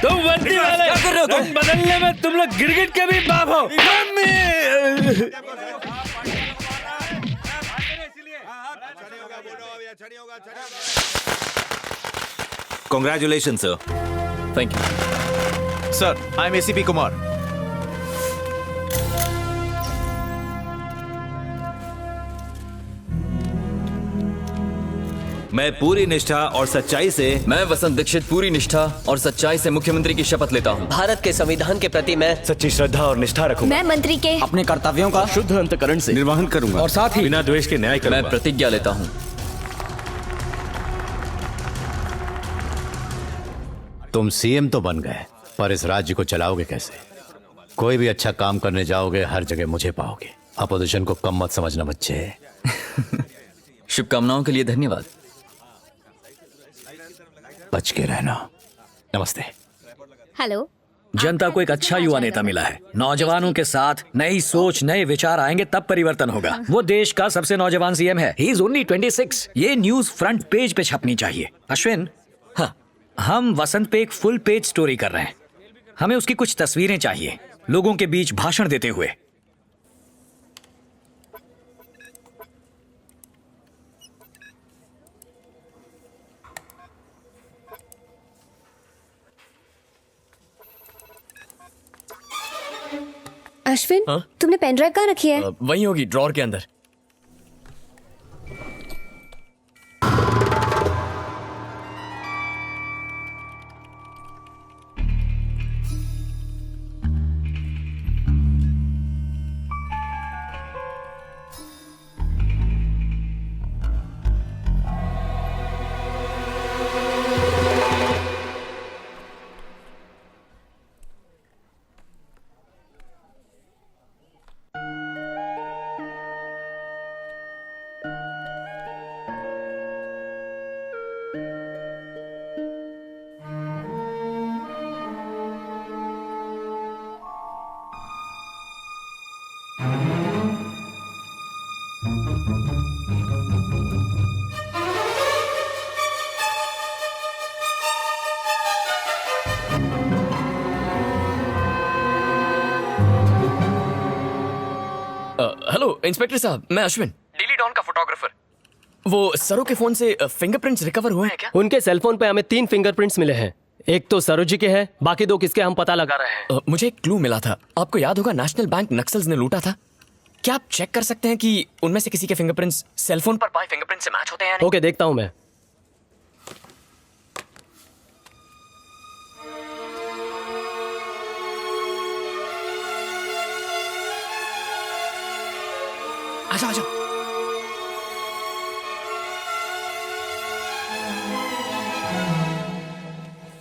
तुम वर्दी वाले क्या कर रहे हो तुम? बदलने में तुम लोग गिरगिट के भी बाप हो। Congratulations, sir. Thank you. Sir, I'm ACP Kumar. मैं पूरी निष्ठा और सच्चाई से मैं वसंत दीक्षित पूरी निष्ठा और सच्चाई से मुख्यमंत्री की शपथ लेता हूँ। भारत के संविधान के प्रति मैं सच्ची श्रद्धा और निष्ठा रखूंगा। मैं मंत्री के अपने कर्तव्यों का शुद्ध अंतकरण से निर्वहन करूंगा और साथ ही बिना द्वेष के न्याय करूंगा। मैं प्रतिज्ञा लेता हूँ। तुम सीएम तो बन गए, पर इस राज्य को चलाओगे कैसे? कोई भी अच्छा काम करने जाओगे, हर जगह मुझे पाओगे। अपोजिशन को कम मत समझना बच्चे। शुभकामनाओं के लिए धन्यवाद। बच के रहना। नमस्ते। हेलो। जनता को एक अच्छा युवा नेता मिला है। नौजवानों के साथ नई सोच, नए विचार आएंगे तब परिवर्तन होगा। वो देश का सबसे नौजवान सीएम है। He is only 26। ये न्यूज फ्रंट पेज पे छपनी चाहिए। अश्विन, हाँ, हम वसंत पे एक फुल पेज स्टोरी कर रहे हैं। हमें उसकी कुछ तस्वीरें चाहिए, लोगों के बीच भाषण देते हुए। अश्विन, तुमने पेन ड्राइव कहाँ रखी है? वहीं होगी, ड्रॉर के अंदर। हेलो इंस्पेक्टर साहब, मैं अश्विन, डेली डॉन का फोटोग्राफर। वो सरों के फोन से फिंगरप्रिंट्स रिकवर हुए हैं क्या? उनके सेलफोन पे हमें 3 फिंगरप्रिंट्स मिले हैं। एक तो सरोज जी के हैं, बाकी 2 किसके हम पता लगा रहे हैं। मुझे एक क्लू मिला था। आपको याद होगा नेशनल बैंक नक्सल्स ने लूटा था। क्या आप चेक कर सकते हैं कि उनमें से किसी के फिंगरप्रिंट्स सेलफोन पर पाए फिंगरप्रिंट से मैच होते हैं या नहीं? ओके, देखता हूं मैं। आजा आजा।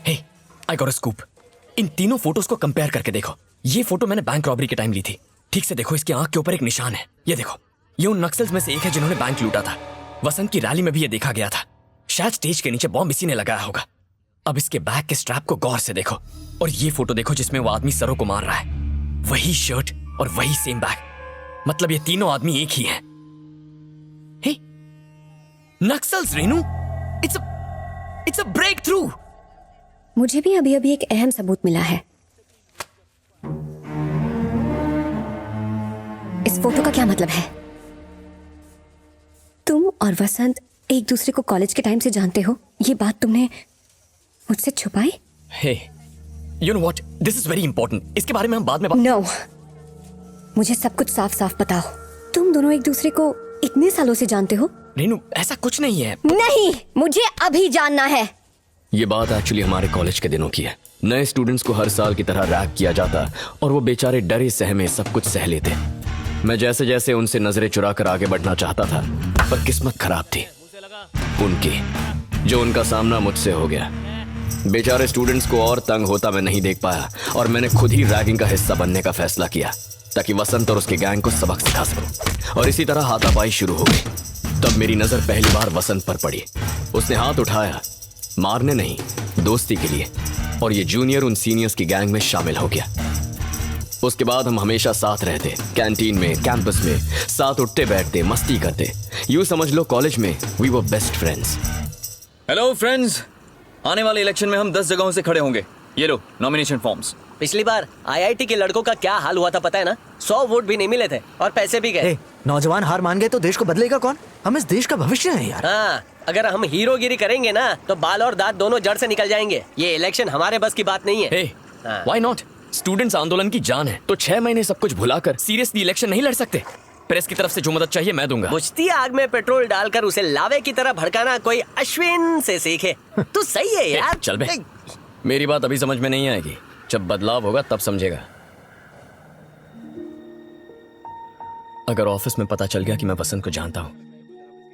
हे, आई गॉट अ स्कूप। इन तीनों फोटोज को कंपेयर करके देखो। ये फोटो मैंने बैंक रॉबरी के टाइम ली थी। ठीक से देखो, इसकी आंख के ऊपर एक निशान है। ये देखो, ये उन नक्सल्स में से एक है जिन्होंने बैंक लूटा था। वसंत की रैली में भी ये देखा गया था। शायद स्टेज के नीचे बॉम्ब इसी ने लगाया होगा। अब इसके बैग के स्ट्रैप को गौर से देखो और ये फोटो देखो जिसमें वो आदमी सरों को मार रहा है। वही शर्ट और वही सेम बैग। मतलब ये तीनों आदमी एक ही हैं। Naxals Renu, it's a breakthrough. मुझे भी अभी अभी एक अहम सबूत मिला है। इस फोटो का क्या मतलब है? तुम और वसंत एक दूसरे को कॉलेज के टाइम से जानते हो। ये बात तुमने मुझसे छुपाई? Hey, you know what, this is very important. इसके बारे में हम बाद में नो, मुझे सब कुछ साफ साफ बताओ। तुम दोनों एक दूसरे को इतने सालों से जानते हो? रेनू, ऐसा कुछ नहीं है। नहीं, मुझे अभी जानना है। ये बात एक्चुअली हमारे कॉलेज के दिनों की है। नए स्टूडेंट्स को हर साल की तरह रैग किया जाता और वो बेचारे डरे सहमे सब कुछ सह लेते। मैं जैसे जैसे उनसे नजरें चुरा कर आगे बढ़ना चाहता था, पर किस्मत खराब थी उनकी, जो उनका सामना मुझसे हो गया। बेचारे स्टूडेंट्स को और तंग होता मैं नहीं देख पाया और मैंने खुद ही रैगिंग का हिस्सा बनने का फैसला किया ताकि वसंत और उसके गैंग को सबक सिखा सकूं। और इसी तरह हाथापाई शुरू हो गई। तब मेरी नजर पहली बार वसंत पर पड़ी। उसने हाथ उठाया, मारने नहीं, दोस्ती के लिए, और ये जूनियर उन सीनियर्स की गैंग में शामिल हो गया। उसके बाद हम हमेशा साथ रहते, कैंटीन में, कैंपस में, साथ उठते बैठते, मस्ती करते। यूं समझ लो कॉलेज में we were best friends. Hello friends, आने वाले इलेक्शन में हम 10 जगहों से खड़े होंगे। ये लो नॉमिनेशन फॉर्म्स। पिछली बार आईआईटी के लड़कों का क्या हाल हुआ था पता है ना? 100 वोट भी नहीं मिले थे और पैसे भी गए। नौजवान हार मान गए तो देश को बदलेगा कौन? हम इस देश का भविष्य है यार। हाँ, अगर हम हीरोगिरी करेंगे ना तो बाल और दांत दोनों जड़ से निकल जाएंगे। ये इलेक्शन हमारे बस की बात नहीं है। Why not? स्टूडेंट्स आंदोलन की जान है, तो 6 महीने सब कुछ भुलाकर सीरियसली इलेक्शन नहीं लड़ सकते? प्रेस की तरफ से जो मदद चाहिए मैं दूंगा। बुझती आग में पेट्रोल डालकर उसे लावे की तरह भड़काना कोई अश्विन से सीखे। तू सही है यार। चल बे, मेरी बात अभी समझ में नहीं आएगी, जब बदलाव होगा तब समझेगा। अगर ऑफिस में पता चल गया कि मैं वसंत को जानता हूं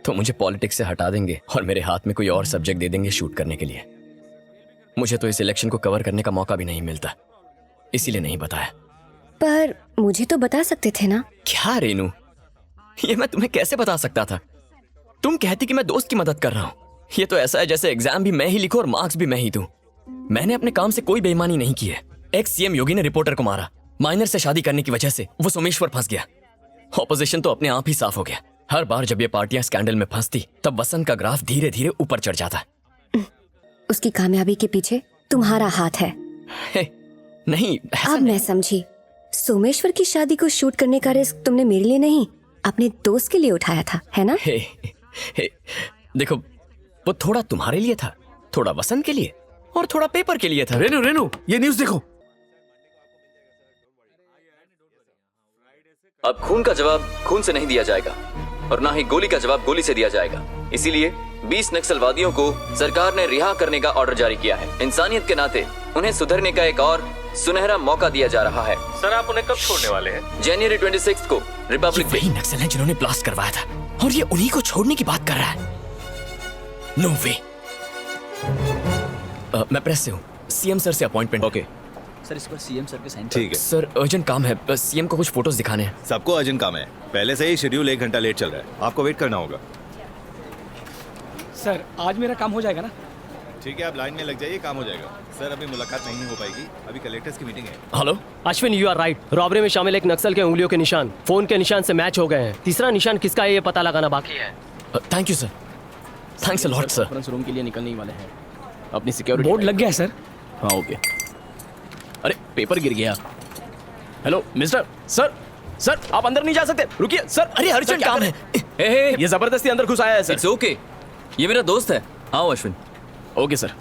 तो मुझे पॉलिटिक्स से हटा देंगे और मेरे हाथ में कोई और सब्जेक्ट दे देंगे शूट करने के लिए। मुझे तो इस इलेक्शन को कवर करने का मौका भी नहीं मिलता, इसीलिए नहीं बताया। पर मुझे तो बता सकते थे ना। क्या रेनू, ये मैं तुम्हें कैसे बता सकता था? तुम कहती कि मैं दोस्त की मदद कर रहा हूं। ये तो ऐसा है जैसे एग्जाम भी मैं ही लिखूं और मार्क्स भी मैं ही दूं। मैंने अपने काम से कोई बेईमानी नहीं की है। एक्स सीएम योगी ने रिपोर्टर को मारा, माइनर से शादी करने की वजह से वो सोमेश्वर फंस गया। ऑपोजिशन तो अपने आप ही साफ हो गया। हर बार जब ये पार्टियां स्कैंडल में फंसती तब वसंत का ग्राफ धीरे धीरे ऊपर चढ़ जाता। उसकी कामयाबी के पीछे तुम्हारा हाथ है। नहीं, अब मैं समझी। सोमेश्वर की शादी को शूट करने का रिस्क तुमने मेरे लिए नहीं, अपने दोस्त के लिए उठाया था, है ना? देखो, वो थोड़ा तुम्हारे लिए था, थोड़ा वसंत के लिए और थोड़ा पेपर के लिए था। रेनू, ये न्यूज़ देखो। अब खून का जवाब खून से नहीं दिया जाएगा और ना ही गोली का जवाब गोली से दिया जाएगा। इसीलिए 20 नक्सलवादियों को सरकार ने रिहा करने का ऑर्डर जारी किया है। इंसानियत के नाते उन्हें सुधरने का एक और सुनहरा मौका दिया जा रहा है। सर, आप उन्हें कब छोड़ने वाले हैं? जनवरी 26 को रिपब्लिक वही नक्सल है जिन्होंने ब्लास्ट करवाया था और ये उन्हीं को छोड़ने की बात कर रहा है। नो वे। मैं प्रेस से हूँ, सीएम सर से अपॉइंटमेंट। ओके सर, इस पर सीएम सर के साइन। ठीक है सर, अर्जेंट काम है, सीएम को कुछ फोटोज दिखाने हैं। सबको अर्जेंट काम है, पहले से ही शेड्यूल 1 घंटा लेट चल रहा है, आपको वेट करना होगा। सर, आज मेरा काम हो जाएगा ना? ठीक है, आप लाइन में लग जाइए, काम हो जाएगा। सर, अभी मुलाकात नहीं हो पाएगी, अभी कलेक्टर्स की मीटिंग है। Hello Ashwin, you are right. Robbery में शामिल एक नक्सल के उंगलियों के निशान फोन के निशान से मैच हो गए हैं। तीसरा निशान किसका है ये पता लगाना बाकी है। Thank you sir, thanks a lot sir. Conference room के लिए निकलने ही वाले हैं। अपनी सिक्योरिटी बोर्ड लग गया है सर। हाँ, ओके। अरे, पेपर गिर गया। हेलो मिस्टर, सर आप अंदर नहीं जा सकते, रुकिए सर। अरे अर्जेंट काम है। ये जबरदस्ती अंदर घुस आया है सर। इट्स ओके, ये मेरा दोस्त है। आओ अश्विन। Okay sir.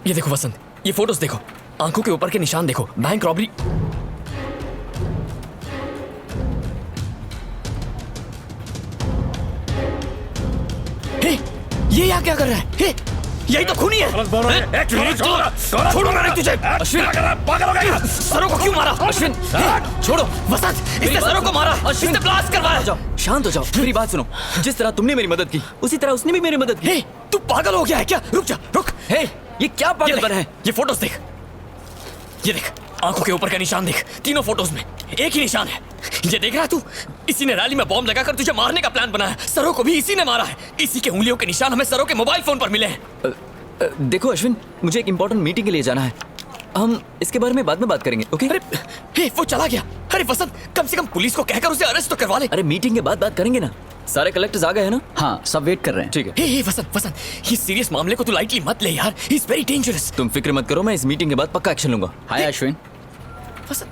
ये देखो वसंत, ये फोटोज देखो, आंखों के ऊपर के निशान देखो, बैंक रॉबरी। ये यहाँ क्या कर रहा है? यही तो खूनी है। छोड़ूंगा नहीं तुझे। अश्विन, सरों को क्यों मारा? अश्विन, छोड़ो। वसंत, इसने सरों को मारा। अश्विन ने ब्लास्ट करवाया। जाओ, शांत हो जाओ, मेरी बात सुनो। जिस तरह तुमने मेरी मदद की उसी तरह उसने भी मेरी मदद की। तू पागल हो गया है क्या? रुक जा, रुक। ये क्या पागलपन है? ये फोटोज देख, ये देख, आंखों के ऊपर का निशान देख। तीनों फोटोज में एक ही निशान है। ये देख रहा तू? इसी ने रैली में बॉम्ब लगाकर तुझे मारने का प्लान बनाया। सरों को भी इसी ने मारा है। इसी के उंगलियों के निशान हमें सरों के मोबाइल फोन पर मिले हैं। देखो अश्विन, मुझे एक इंपॉर्टेंट मीटिंग के लिए जाना है, हम इसके बारे में बाद में बात करेंगे, ओके? अरे वो चला गया। अरे वसंत, कम से कम पुलिस को कहकर उसे अरेस्ट तो करवा ले। अरे मीटिंग के बाद बात करेंगे ना। सारे कलेक्टर्स आ गए हैं ना? हाँ, सब वेट कर रहे हैं। ठीक है। वसंत, ये सीरियस मामले को तू लाइटली मत ले यार, ही इज वेरी डेंजरस। तुम फिक्र मत करो, मैं इस मीटिंग के बाद पक्का एक्शन लूंगा। Hi Ashwin. Vasant,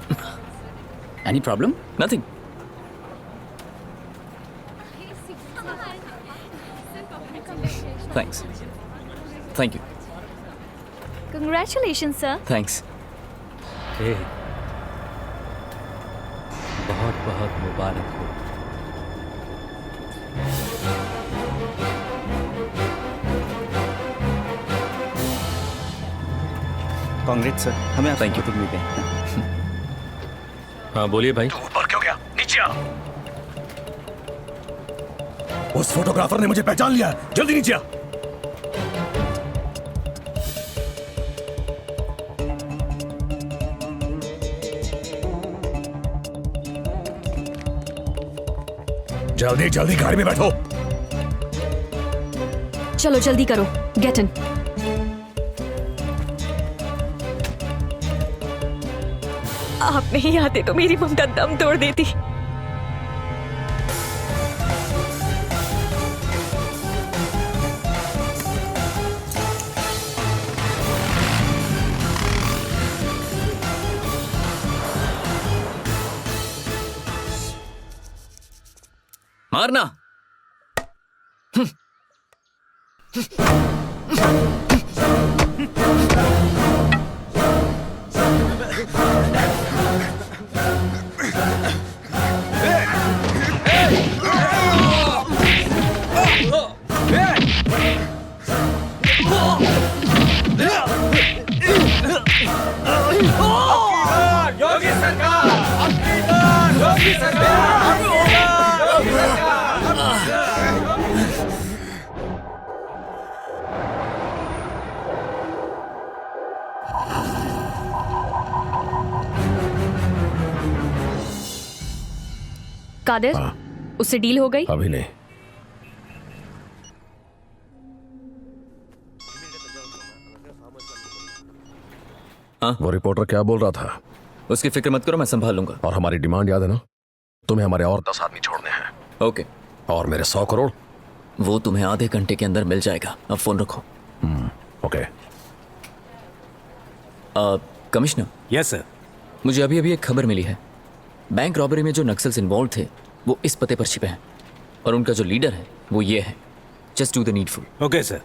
any problem? Nothing. Thanks. Thank you. Congratulations, sir. Thanks. बहुत बहुत मुबारक हो। कांग्रेस सर, हमें आप थैंक यू। मिलते हैं। हाँ बोलिए भाई। ऊपर क्यों गया? नीचे आ। उस फोटोग्राफर ने मुझे पहचान लिया, जल्दी नीचे आ। जल्दी जल्दी गाड़ी में बैठो। चलो जल्दी करो, गेट इन। आप नहीं आते तो मेरी ममता दम तोड़ देती। मारना। योगी सरकार, अपनी बात, योगी सरकार, योगी सरकार। कादिर, उससे डील हो गई? अभी नहीं। हाँ? वो रिपोर्टर क्या बोल रहा था? उसकी फिक्र मत करो, मैं संभाल लूंगा। और हमारी डिमांड याद है ना? तुम्हें हमारे और 10 आदमी छोड़ने हैं। ओके। और मेरे 100 करोड़? वो तुम्हें आधे घंटे के अंदर मिल जाएगा। अब फोन रखो। ओके। कमिश्नर। Yes sir. मुझे अभी अभी एक खबर मिली है। बैंक रॉबरी में जो नक्सल्स इन्वॉल्व थे वो इस पते पर छिपे हैं और उनका जो लीडर है वो ये है। Just do the needful. Okay sir.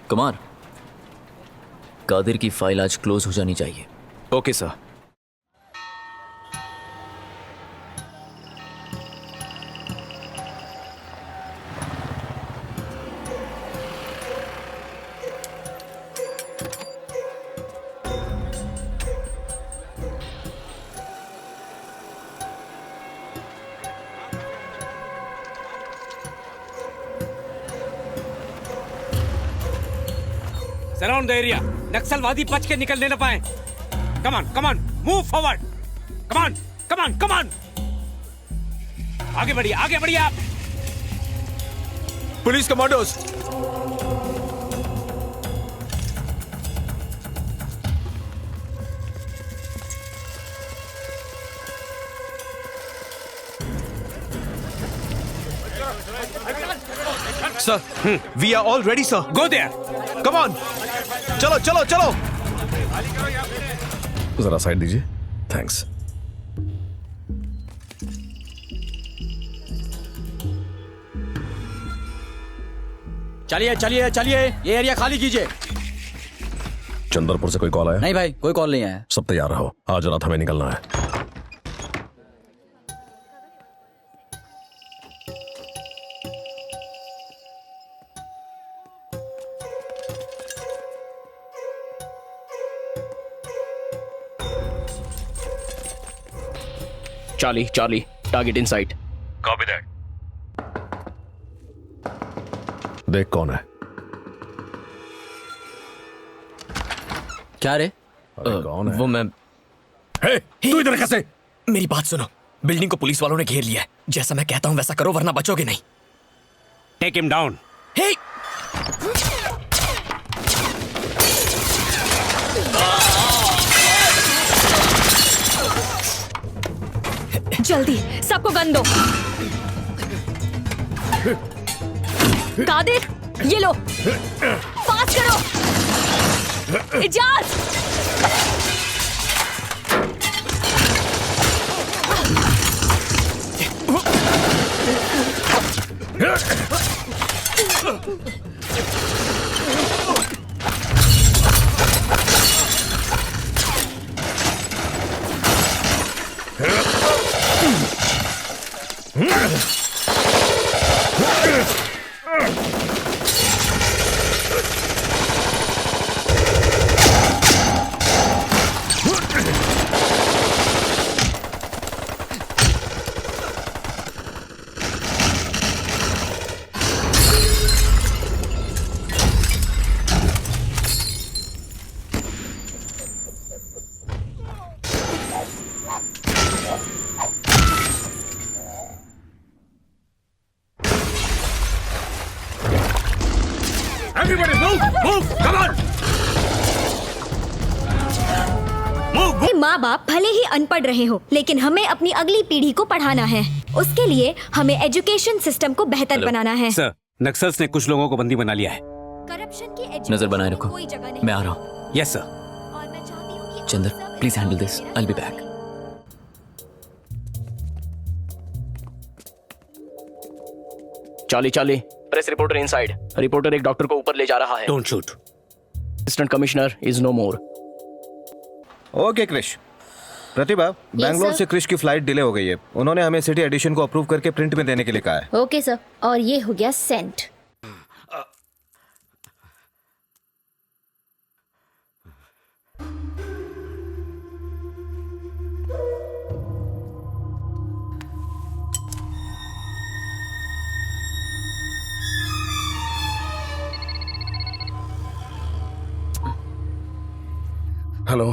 Kumar, Kadir की फाइल आज क्लोज हो जानी चाहिए। Okay sir. Surround the area. नक्सलवादी बच के निकलने न पाए। Come on move forward. Come on आगे बढ़िए आप। Police commandos, sir we are all ready sir. Go there. Come on, चलो। जरा साइड दीजिए। थैंक्स। चलिए ये एरिया खाली कीजिए। चंद्रपुर से कोई कॉल आया? नहीं भाई, कोई कॉल नहीं आया। सब तैयार रहो, आज रात हमें निकलना है। Charlie, target in site. Copy that. देख कौन है। क्या रे? कौन है? वो मैं। तू इधर कैसे? मेरी बात सुनो, बिल्डिंग को पुलिस वालों ने घेर लिया है। जैसा मैं कहता हूं वैसा करो वरना बचोगे नहीं। Take him down. हे! जल्दी सबको गन दो। कादिर, ये लो, फास्ट करो। Ijaz, Everybody move, come on. माँ बाप भले ही अनपढ़ रहे हो, लेकिन हमें अपनी अगली पीढ़ी को पढ़ाना है। उसके लिए हमें एजुकेशन सिस्टम को बेहतर बनाना है। सर, नक्सल्स ने कुछ लोगों को बंदी बना लिया है। करप्शन की नजर बनाए रखो, मैं आ रहा हूँ। Yes sir. Chandar, please handle this, I will be back. Charlie Charlie, press reporter inside. Reporter एक डॉक्टर को ऊपर ले जा रहा है। Don't shoot. Assistant commissioner is no more. Okay Krish. Pratibha, Bangalore से क्रिश की फ्लाइट डिले हो गई है। उन्होंने हमें सिटी एडिशन को अप्रूव करके प्रिंट में देने के लिए कहा है। ओके सर, और ये हो गया सेंट। हेलो,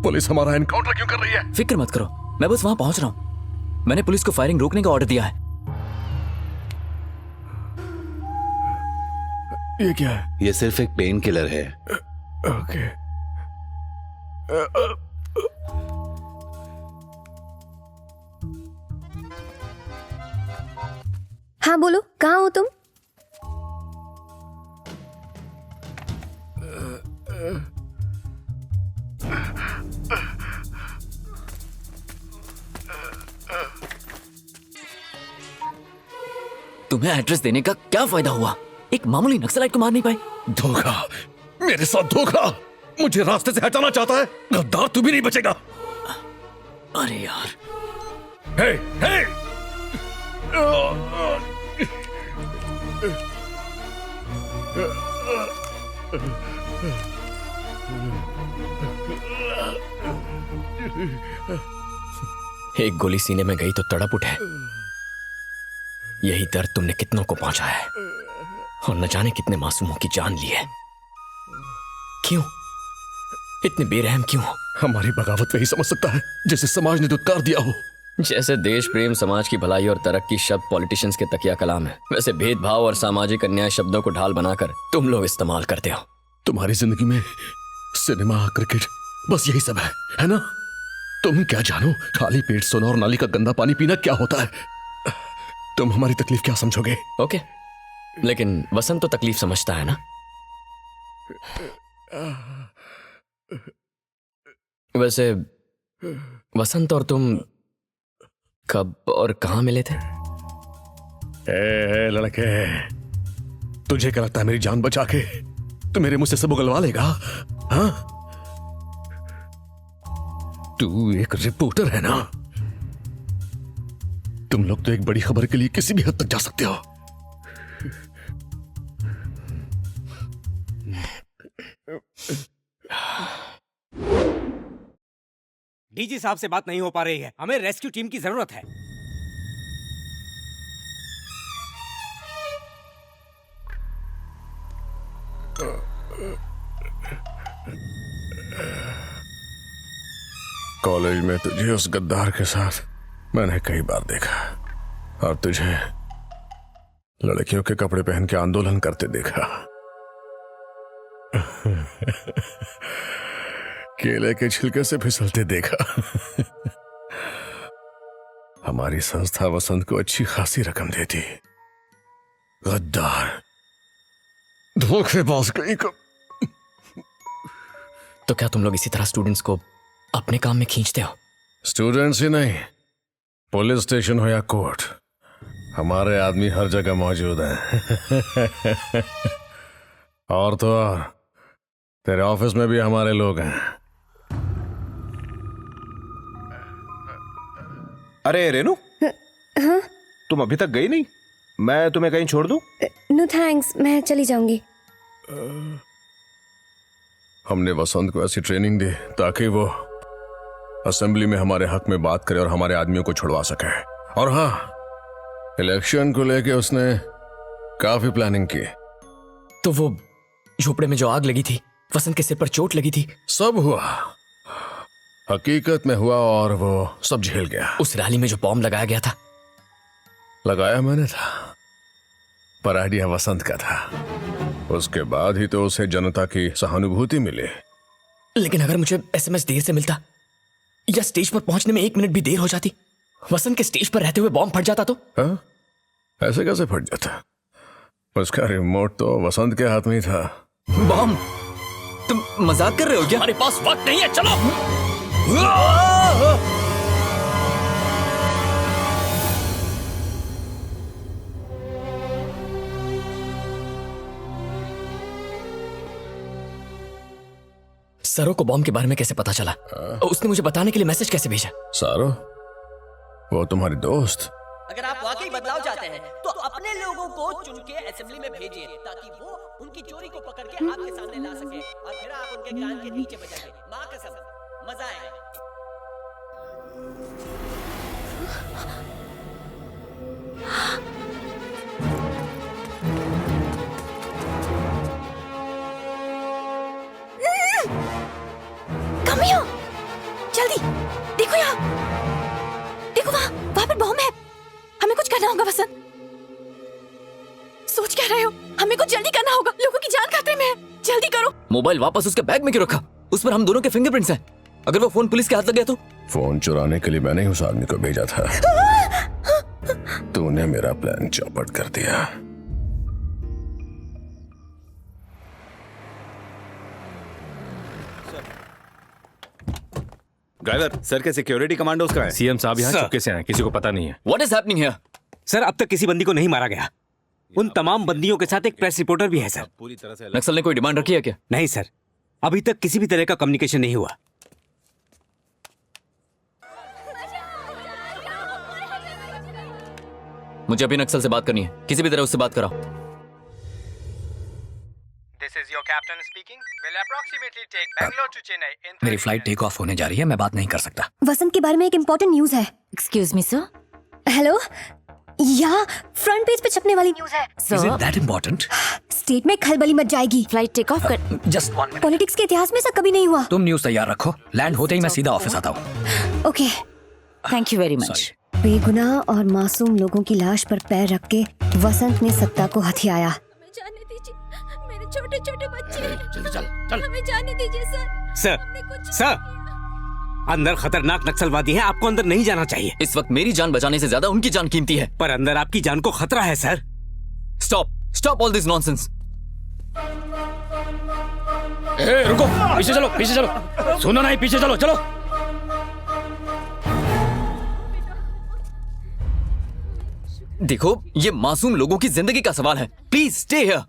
पुलिस हमारा एनकाउंटर क्यों कर रही है? फिक्र मत करो, मैं बस वहां पहुंच रहा हूं। मैंने पुलिस को फायरिंग रोकने का ऑर्डर दिया है। ये क्या है? ये सिर्फ एक पेन किलर है। ओके। हाँ बोलो, कहाँ हो तुम? तुम्हें एड्रेस देने का क्या फायदा हुआ? एक मामूली नक्सलाइट को मार नहीं पाए। धोखा, मेरे साथ धोखा। मुझे रास्ते से हटाना चाहता है। गद्दार, तू भी नहीं बचेगा। अरे यार। हे, हे! एक गोली सीने में गई तो तड़प उठे। यही दर्द तुमने कितनों को पहुंचा है और न जाने कितने मासूमों की जान ली है। क्यों इतने बेरहम क्यों? हमारी बगावत वही समझ सकता है जैसे समाज ने दुत्कार दिया हो। जैसे देश प्रेम, समाज की भलाई और तरक्की शब्द पॉलिटिशियंस के तकिया कलाम है, वैसे भेदभाव और सामाजिक अन्याय शब्दों को ढाल बनाकर तुम लोग इस्तेमाल करते हो। तुम्हारी जिंदगी में सिनेमा, क्रिकेट, बस यही सब है ना? तुम क्या जानो खाली पेट सोना और नाली का गंदा पानी पीना क्या होता है? तुम हमारी तकलीफ क्या समझोगे? ओके, लेकिन वसंत तो तकलीफ समझता है ना? वैसे वसंत और तुम कब और कहां मिले थे? ए लड़के, तुझे क्या लगता है मेरी जान बचा के तू मेरे मुझसे सब उगलवा लेगा? हाँ, तू एक रिपोर्टर है ना? तुम लोग तो एक बड़ी खबर के लिए किसी भी हद तक जा सकते हो। डीजी साहब से बात नहीं हो पा रही है, हमें रेस्क्यू टीम की जरूरत है। कॉलेज में तुझे उस गद्दार के साथ मैंने कई बार देखा और तुझे लड़कियों के कपड़े पहन के आंदोलन करते देखा। केले के छिलके से फिसलते देखा। हमारी संस्था वसंत को अच्छी खासी रकम देती। गद्दार, धोखेबाज कहीं का। तो क्या तुम लोग इसी तरह स्टूडेंट्स को अपने काम में खींचते हो? स्टूडेंट्स ही नहीं, पुलिस स्टेशन हो या कोर्ट, हमारे आदमी हर जगह मौजूद हैं। और तो और तेरे ऑफिस में भी हमारे लोग हैं। अरे रेनू, हाँ? तुम अभी तक गई नहीं? मैं तुम्हें कहीं छोड़ दूं? नो थैंक्स, मैं चली जाऊंगी। हमने वसंत को ऐसी ट्रेनिंग दी ताकि वो असेंबली में हमारे हक में बात करे और हमारे आदमियों को छुड़वा सके। और हाँ, इलेक्शन को लेके उसने काफी प्लानिंग की। तो वो झोपड़े में जो आग लगी थी, वसंत के सिर पर चोट लगी थी, सब हुआ हकीकत में हुआ और वो सब झेल गया। उस रैली में जो बॉम्ब लगाया गया था, लगाया मैंने था, पर आइडिया वसंत का था। उसके बाद ही तो उसे जनता की सहानुभूति मिली। लेकिन अगर मुझे एसएमएस देर से मिलता या स्टेज पर पहुंचने में 1 मिनट भी देर हो जाती, वसंत के स्टेज पर रहते हुए बॉम्ब फट जाता तो? हाँ? ऐसे कैसे फट जाता? उसका रिमोट तो वसंत के हाथ में ही था। बॉम्ब? तुम मजाक कर रहे हो क्या? हमारे पास वक्त नहीं है, चलो। सरो को बॉम्ब के बारे में कैसे पता चला? उसने मुझे बताने के लिए मैसेज कैसे भेजा? सारो, वो तुम्हारी दोस्त? अगर आप वाकई बदलाव चाहते हैं तो अपने लोगों को चुन के असेंबली में भेजिए ताकि वो उनकी चोरी को पकड़ के आपके सामने ला सके और फिर आप उनके कान के नीचे बजाएंगे। माँ कसम, मजा आएगा। Come here! जल्दी देखो यहाँ, देखो वहाँ पर बॉम्ब है। हमें कुछ करना होगा वसंत। सोच क्या रहे हो? हमें कुछ जल्दी करना होगा, लोगों की जान खतरे में है। जल्दी करो। मोबाइल वापस उसके बैग में क्यों रखा? उस पर हम दोनों के फिंगरप्रिंट्स हैं। अगर वो फोन पुलिस के हाथ लग गया तो? फोन चुराने के लिए मैंने उस आदमी को भेजा था। तूने मेरा प्लान चौपट कर दिया। ड्राइवर, सर के सिक्योरिटी कमांडोस का है। सीएम साहब यहाँ चुपके से आए, किसी को पता नहीं है। What is happening here? Sir, अब तक किसी बंदी को नहीं मारा गया। उन तमाम बंदियों के साथ एक प्रेस रिपोर्टर भी है सर। पूरी तरह से नक्सल ने कोई डिमांड रखी है क्या? नहीं सर, अभी तक किसी भी तरह का कम्युनिकेशन नहीं हुआ। मुझे अभी नक्सल से बात करनी है, किसी भी तरह उससे बात कराओ। This is your captain speaking. Will approximately take Bangalore to Chennai in मेरी फ्लाइट टेक ऑफ होने जा रही है, मैं बात नहीं कर सकता। वसंत के बारे में एक इम्पोर्टेंट न्यूज है। Excuse me sir. हेलो, यहाँ फ्रंट पेज पे छपने वाली न्यूज है। Is it that important? State में खलबली मच जाएगी। फ्लाइट टेक ऑफ कर। Just 1 minute. पॉलिटिक्स के इतिहास में ऐसा कभी नहीं हुआ। तुम न्यूज तैयार रखो, लैंड होते ही मैं सीधा ऑफिस आता हूँ। Okay, thank you very much. बेगुनाह और मासूम लोगों की लाश पर पैर रख के वसंत ने सत्ता को हथियाया। जाने दीजिए, मेरे छोटे छोटे बच्चे हैं। जल्दी चल, चल। हमें जाने दीजिए सर। सर, अंदर खतरनाक नक्सलवादी हैं, आपको अंदर नहीं जाना चाहिए। इस वक्त मेरी जान बचाने से ज्यादा उनकी जान कीमती है। पर अंदर आपकी जान को खतरा है sir. Stop all this nonsense. रुको, पीछे चलो, पीछे चलो। सुनो नहीं, पीछे चलो, चलो। देखो, ये मासूम लोगों की जिंदगी का सवाल है। Please stay here.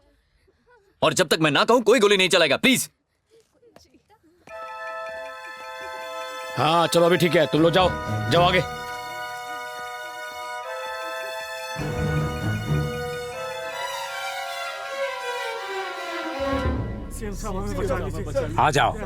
और जब तक मैं ना कहूं कोई गोली नहीं चलाएगा, प्लीज। हाँ चलो, अभी ठीक है, तुम लोग जाओ, जाओ आगे। आ जाओ।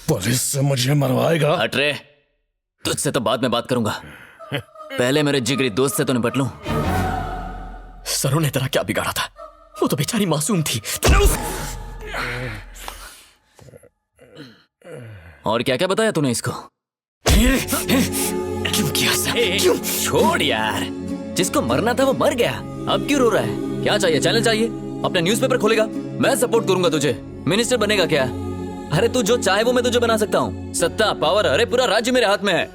पुलिस से मुझे मरवाएगा? हट रे, तुझसे तो बाद में बात करूंगा, पहले मेरे जिगरी दोस्त से तो निपट लूं। सरो ने तेरा क्या बिगाड़ा था? वो तो बेचारी मासूम थी। और क्या क्या बताया तूने इसको? क्यों किया सर? क्यों? छोड़ यार, जिसको मरना था वो मर गया, अब क्यों रो रहा है? क्या चाहिए? चैनल चाहिए? अपना न्यूज़पेपर खोलेगा? मैं सपोर्ट करूंगा तुझे। मिनिस्टर बनेगा क्या? अरे तू जो चाहे वो मैं तुझे बना सकता हूँ। सत्ता, पावर, अरे पूरा राज्य मेरे हाथ में है।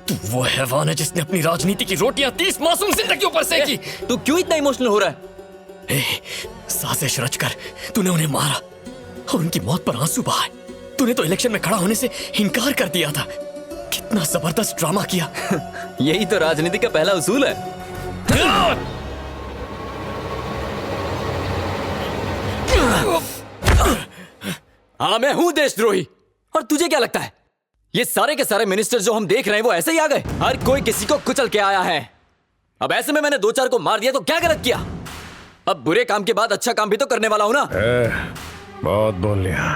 तू वो हैवान है जिसने अपनी राजनीति की रोटियां 30 मासूम जिंदगियों पर सेकी। तू क्यों इतना इमोशनल हो रहा है? साजिश रचकर तूने उन्हें मारा और उनकी मौत पर आंसू बहाए। तूने तो इलेक्शन में खड़ा होने से इनकार कर दिया था। कितना जबरदस्त ड्रामा किया। यही तो राजनीति का पहला उसूल है। हाँ, मैं हूं देशद्रोही। और तुझे क्या लगता है ये सारे के सारे मिनिस्टर जो हम देख रहे हैं वो ऐसे ही आ गए? हर कोई किसी को कुचल के आया है। अब ऐसे में मैंने 2-4 को मार दिया तो क्या गलत किया? अब बुरे काम के बाद अच्छा काम भी तो करने वाला हूं ना। बहुत बोल लिया।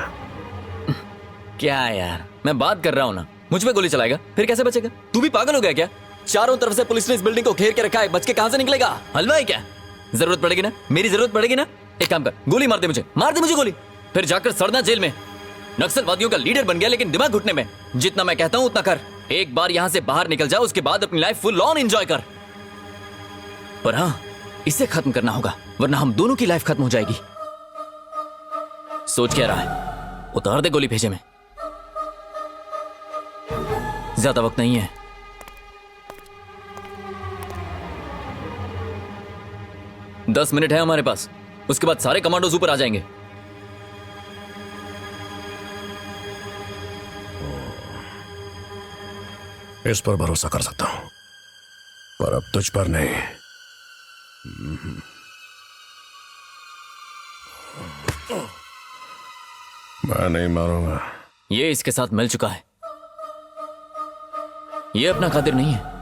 क्या यार, मैं बात कर रहा हूं ना। मुझ पे गोली चलाएगा फिर कैसे बचेगा? तू भी पागल हो गया क्या? चारों तरफ से पुलिस ने इस बिल्डिंग को घेर के रखा है, बच के कहां से निकलेगा? हलवा है क्या? जरूरत पड़ेगी ना, मेरी जरूरत पड़ेगी ना। एक काम कर, गोली मार दे मुझे, मार दे मुझे गोली, फिर जाकर सड़ना जेल में। नक्सलवादियों का लीडर बन गया लेकिन दिमाग घुटने में। जितना मैं कहता हूं उतना कर। एक बार यहां से बाहर निकल जा, उसके बाद अपनी लाइफ फुल ऑन एंजॉय कर। पर हाँ, इसे खत्म करना होगा वरना हम दोनों की लाइफ खत्म हो जाएगी। सोच क्या रहा है? उतार दे गोली भेजे में। ज्यादा वक्त नहीं है। 10 मिनट है हमारे पास, उसके बाद सारे कमांडोज ऊपर आ जाएंगे। इस पर भरोसा कर सकता हूं, पर अब तुझ पर नहीं। मैं नहीं मारूंगा। ये इसके साथ मिल चुका है, ये अपना खातिर नहीं है।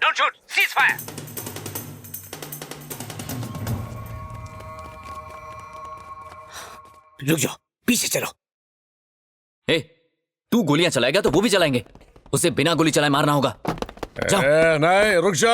Don't shoot! Cease fire! रुक जाओ, पीछे चलो। ए, तू गोलियां चलाएगा तो वो भी चलाएंगे, उसे बिना गोली चलाए मारना होगा। नहीं, रुक जा।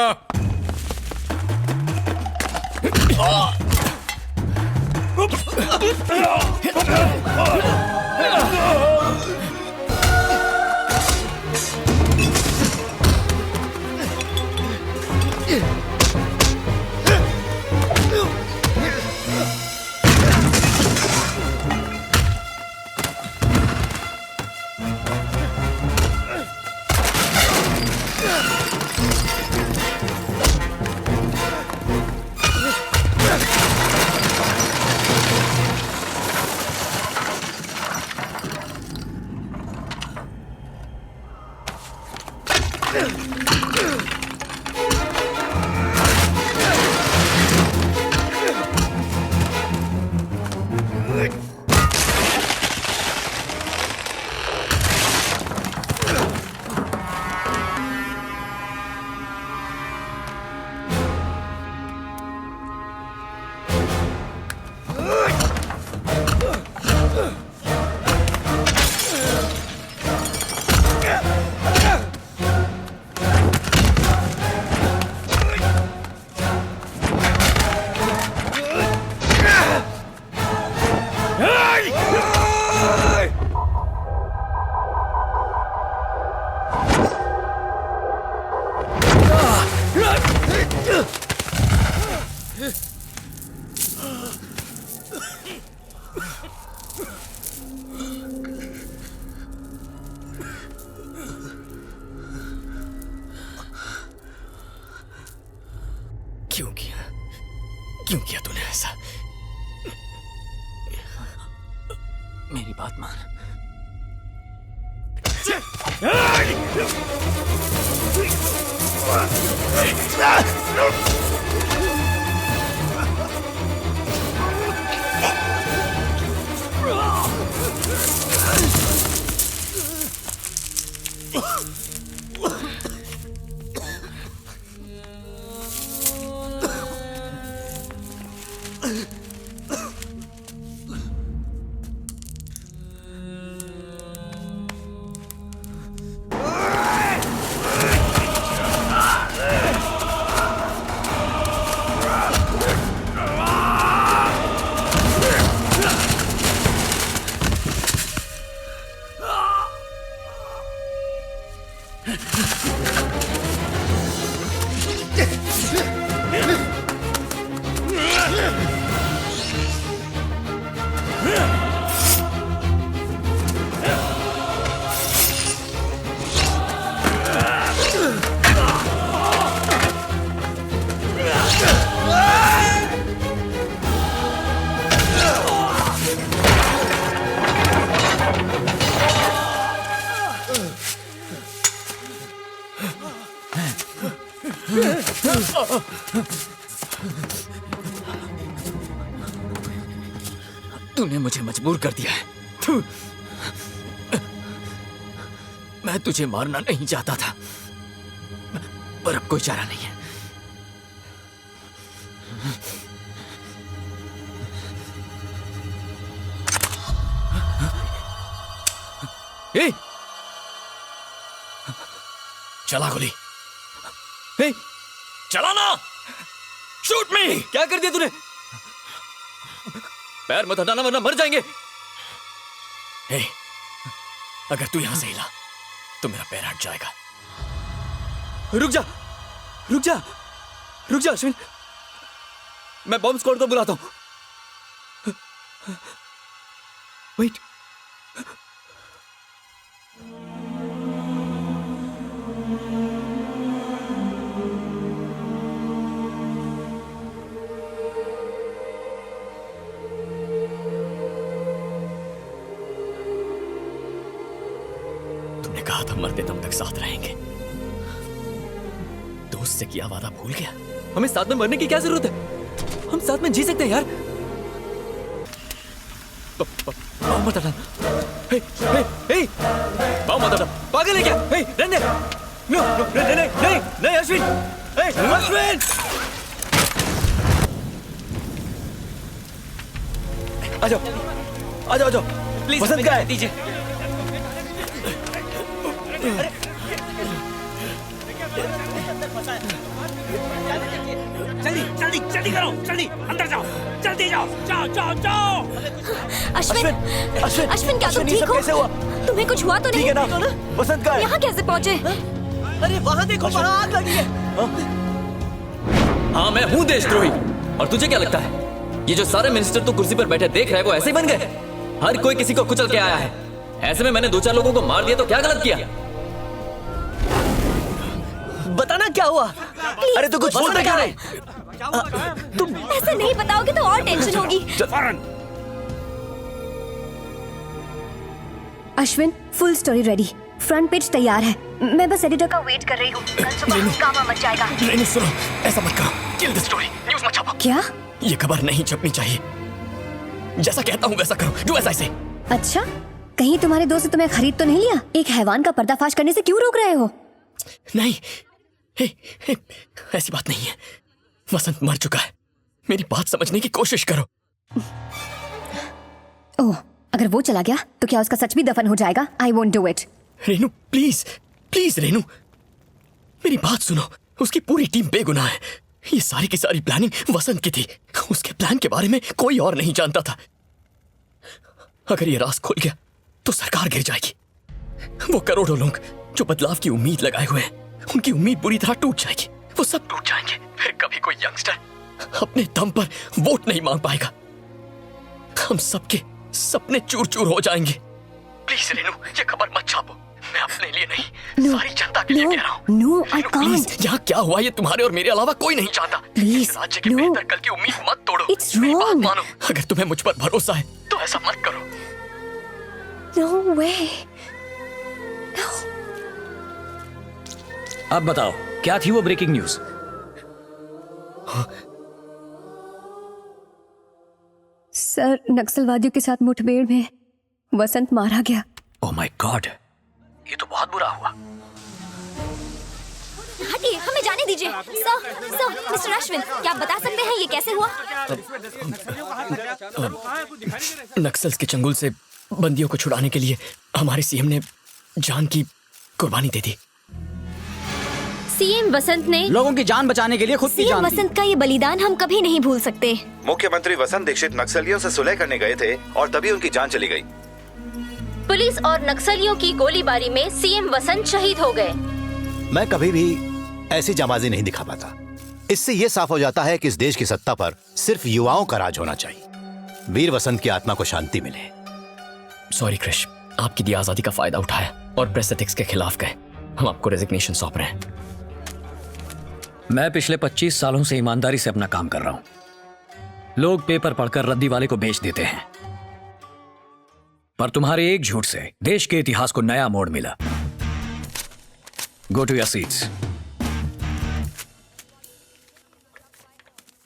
क्यों किया तूने ऐसा? मेरी बात मान। तूने मुझे मजबूर कर दिया है। मैं तुझे मारना नहीं चाहता था, पर अब कोई चारा नहीं है। ए! चला गोली। ए! चला ना! शूट मी! क्या कर दिया तूने? पैर मत हटाना वरना मर जाएंगे। ए, अगर तू यहां से हिला तो मेरा पैर हट जाएगा। रुक जा, रुक जा, रुक जा अश्विन। मैं बॉम्ब स्क्वाड को बुलाता हूँ। वेट। तुमने कहा था मरते दम तक साथ रहेंगे। दोस्त से किया वादा भूल गया? हमें साथ में मरने की क्या जरूरत है? हम साथ में जी सकते हैं यार। बम मत हटा। हे, हे, हे, बम मत हटा। पागल है क्या? हे, रहने। नो, नहीं, नहीं, नहीं, नहीं, अश्विन। हे, अश्विन। आ जाओ, आ जाओ, आ जाओ। प्लीज वसंत का है। दीजिए। जल्दी जल्दी जल्दी करो, जल्दी अंदर जाओ, जल्दी जाओ, जाओ जाओ जाओ। अश्विन क्या तुम ठीक हो? कैसे हुआ? तुम्हें कुछ हुआ तो नहीं? ठीक है ना? वसंत का है। यहाँ कैसे पहुँचे? अरे वहाँ देखो, वहाँ आग लगी है। हाँ मैं हूँ देशद्रोही। और तुझे क्या लगता है ये जो सारे मिनिस्टर तो कुर्सी पर बैठे देख रहे हैं वो ऐसे ही बन गए? हर कोई किसी को कुचल के आया है। ऐसे में मैंने 2-4 लोगों को मार दिया तो क्या गलत किया? बताना क्या हुआ? अरे तू कुछ बोलता क्या नहीं? तुम ऐसे नहीं बताओगे तो और टेंशन होगी। Ashwin full story ready, front page तैयार है। मैं बस एडिटर का वेट कर रही हूँ। कल सुबह हंगामा मच जाएगा। रेनू सुनो, ऐसा मत करो। किल द स्टोरी, न्यूज़ मत छापो। क्या? ये खबर नहीं छपनी चाहिए। जैसा कहता हूँ वैसा करो, डू एज आई से। अच्छा, कहीं तुम्हारे दोस्त ने तुम्हें खरीद तो नहीं लिया? एक हैवान का पर्दाफाश करने से क्यों रोक रहे हो? नहीं, हे, ऐसी बात नहीं है। वसंत मर चुका है। मेरी बात समझने की कोशिश करो। ओह, अगर वो चला गया तो क्या उसका सच भी दफन हो जाएगा? I won't do it. Renu please, please Renu, मेरी बात सुनो। उसकी पूरी टीम बेगुनाह है। ये सारी की सारी प्लानिंग वसंत की थी। उसके प्लान के बारे में कोई और नहीं जानता था। अगर ये राज खुल गया तो सरकार गिर जाएगी। वो करोड़ों लोग जो बदलाव की उम्मीद लगाए हुए हैं, उनकी उम्मीद बुरी तरह टूट जाएगी। वो सब टूट जाएंगे। फिर कभी कोई यंगस्टर अपने दम पर वोट नहीं मांग पाएगा। हम सबके सपने चूर चूर हो जाएंगे। प्लीज रेनू, ये खबर मत छापो। मैं अपने लिए नहीं, सारी जनता के लिए कह रहा हूँ। No, I can't. यहाँ क्या हुआ ये तुम्हारे और मेरे अलावा कोई नहीं जानता। प्लीज, राज्य के बेहतर कल की उम्मीद मत तोड़ो। It's wrong. मानो, अगर तुम्हें मुझ पर भरोसा है तो ऐसा मत करो। नो वे। अब बताओ क्या थी वो ब्रेकिंग न्यूज? सर, नक्सलवादियों के साथ मुठभेड़ में वसंत मारा गया। ओह माय गॉड, ये तो बहुत बुरा हुआ। हटिए, हमें जाने दीजिए। सर, मिस्टर अश्विन, क्या आप बता सकते हैं ये कैसे हुआ? नक्सल्स के चंगुल से बंदियों को छुड़ाने के लिए हमारे सीएम ने जान की कुर्बानी दे दी। सीएम वसंत ने लोगों की जान बचाने के लिए खुद की सीएम जान दी। वसंत का ये बलिदान हम कभी नहीं भूल सकते। मुख्यमंत्री वसंत दीक्षित नक्सलियों से सुलह करने गए थे और तभी उनकी जान चली गई। पुलिस और नक्सलियों की गोलीबारी में सीएम वसंत शहीद हो गए। मैं कभी भी ऐसी जाबाजी नहीं दिखा पाता। इससे यह साफ हो जाता है कि इस देश की सत्ता पर सिर्फ युवाओं का राज होना चाहिए। वीर वसंत की आत्मा को शांति मिले। सॉरी क्रिश, आपकी दी आजादी का फायदा उठाया और प्रेस एथिक्स के खिलाफ गए। हम आपको रेजिग्नेशन सौंप रहे हैं। मैं पिछले 25 सालों से ईमानदारी से अपना काम कर रहा हूं। लोग पेपर पढ़कर रद्दी वाले को बेच देते हैं, पर तुम्हारे एक झूठ से देश के इतिहास को नया मोड़ मिला। Go to your seats.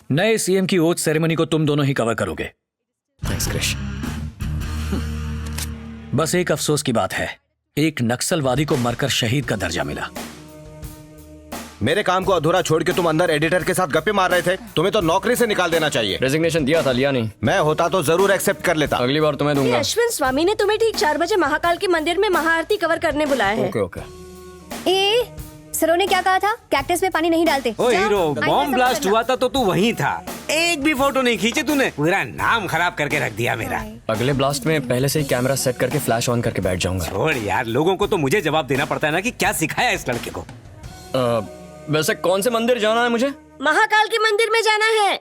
नए सीएम की ओथ सेरेमनी को तुम दोनों ही कवर करोगे। थैंक्स क्रिश। बस एक अफसोस की बात है, एक नक्सलवादी को मरकर शहीद का दर्जा मिला। मेरे काम को अधूरा छोड़ के तुम अंदर एडिटर के साथ गप्पे मार रहे थे। तुम्हें तो नौकरी से निकाल देना चाहिए। रेजिग्नेशन दिया था, लिया नहीं। मैं होता तो जरूर एक्सेप्ट कर लेता। अगली बार तुम्हें दूंगा। अश्विन स्वामी ने तुम्हें ठीक 4 बजे महाकाल के मंदिर में महाआरती कवर करने बुलाया है। Okay okay. ए, सरों ने क्या कहा था? कैक्टस में पानी नहीं डालते। ओ जाओ, हीरो, आइए बॉम्ब सब ब्लास्ट करना। हुआ था तो तू वहीं था। एक भी फोटो नहीं खींचे तूने। पूरा नाम खराब करके रख दिया मेरा। अगले ब्लास्ट में पहले से ही कैमरा सेट करके फ्लैश ऑन करके बैठ जाऊंगा। छोड़ यार, लोगों को तो मुझे जवाब देना पड़ता है ना कि क्या सिखाया इस लड़के को। वैसे कौन से मंदिर जाना है मुझे? महाकाल के मंदिर में जाना है।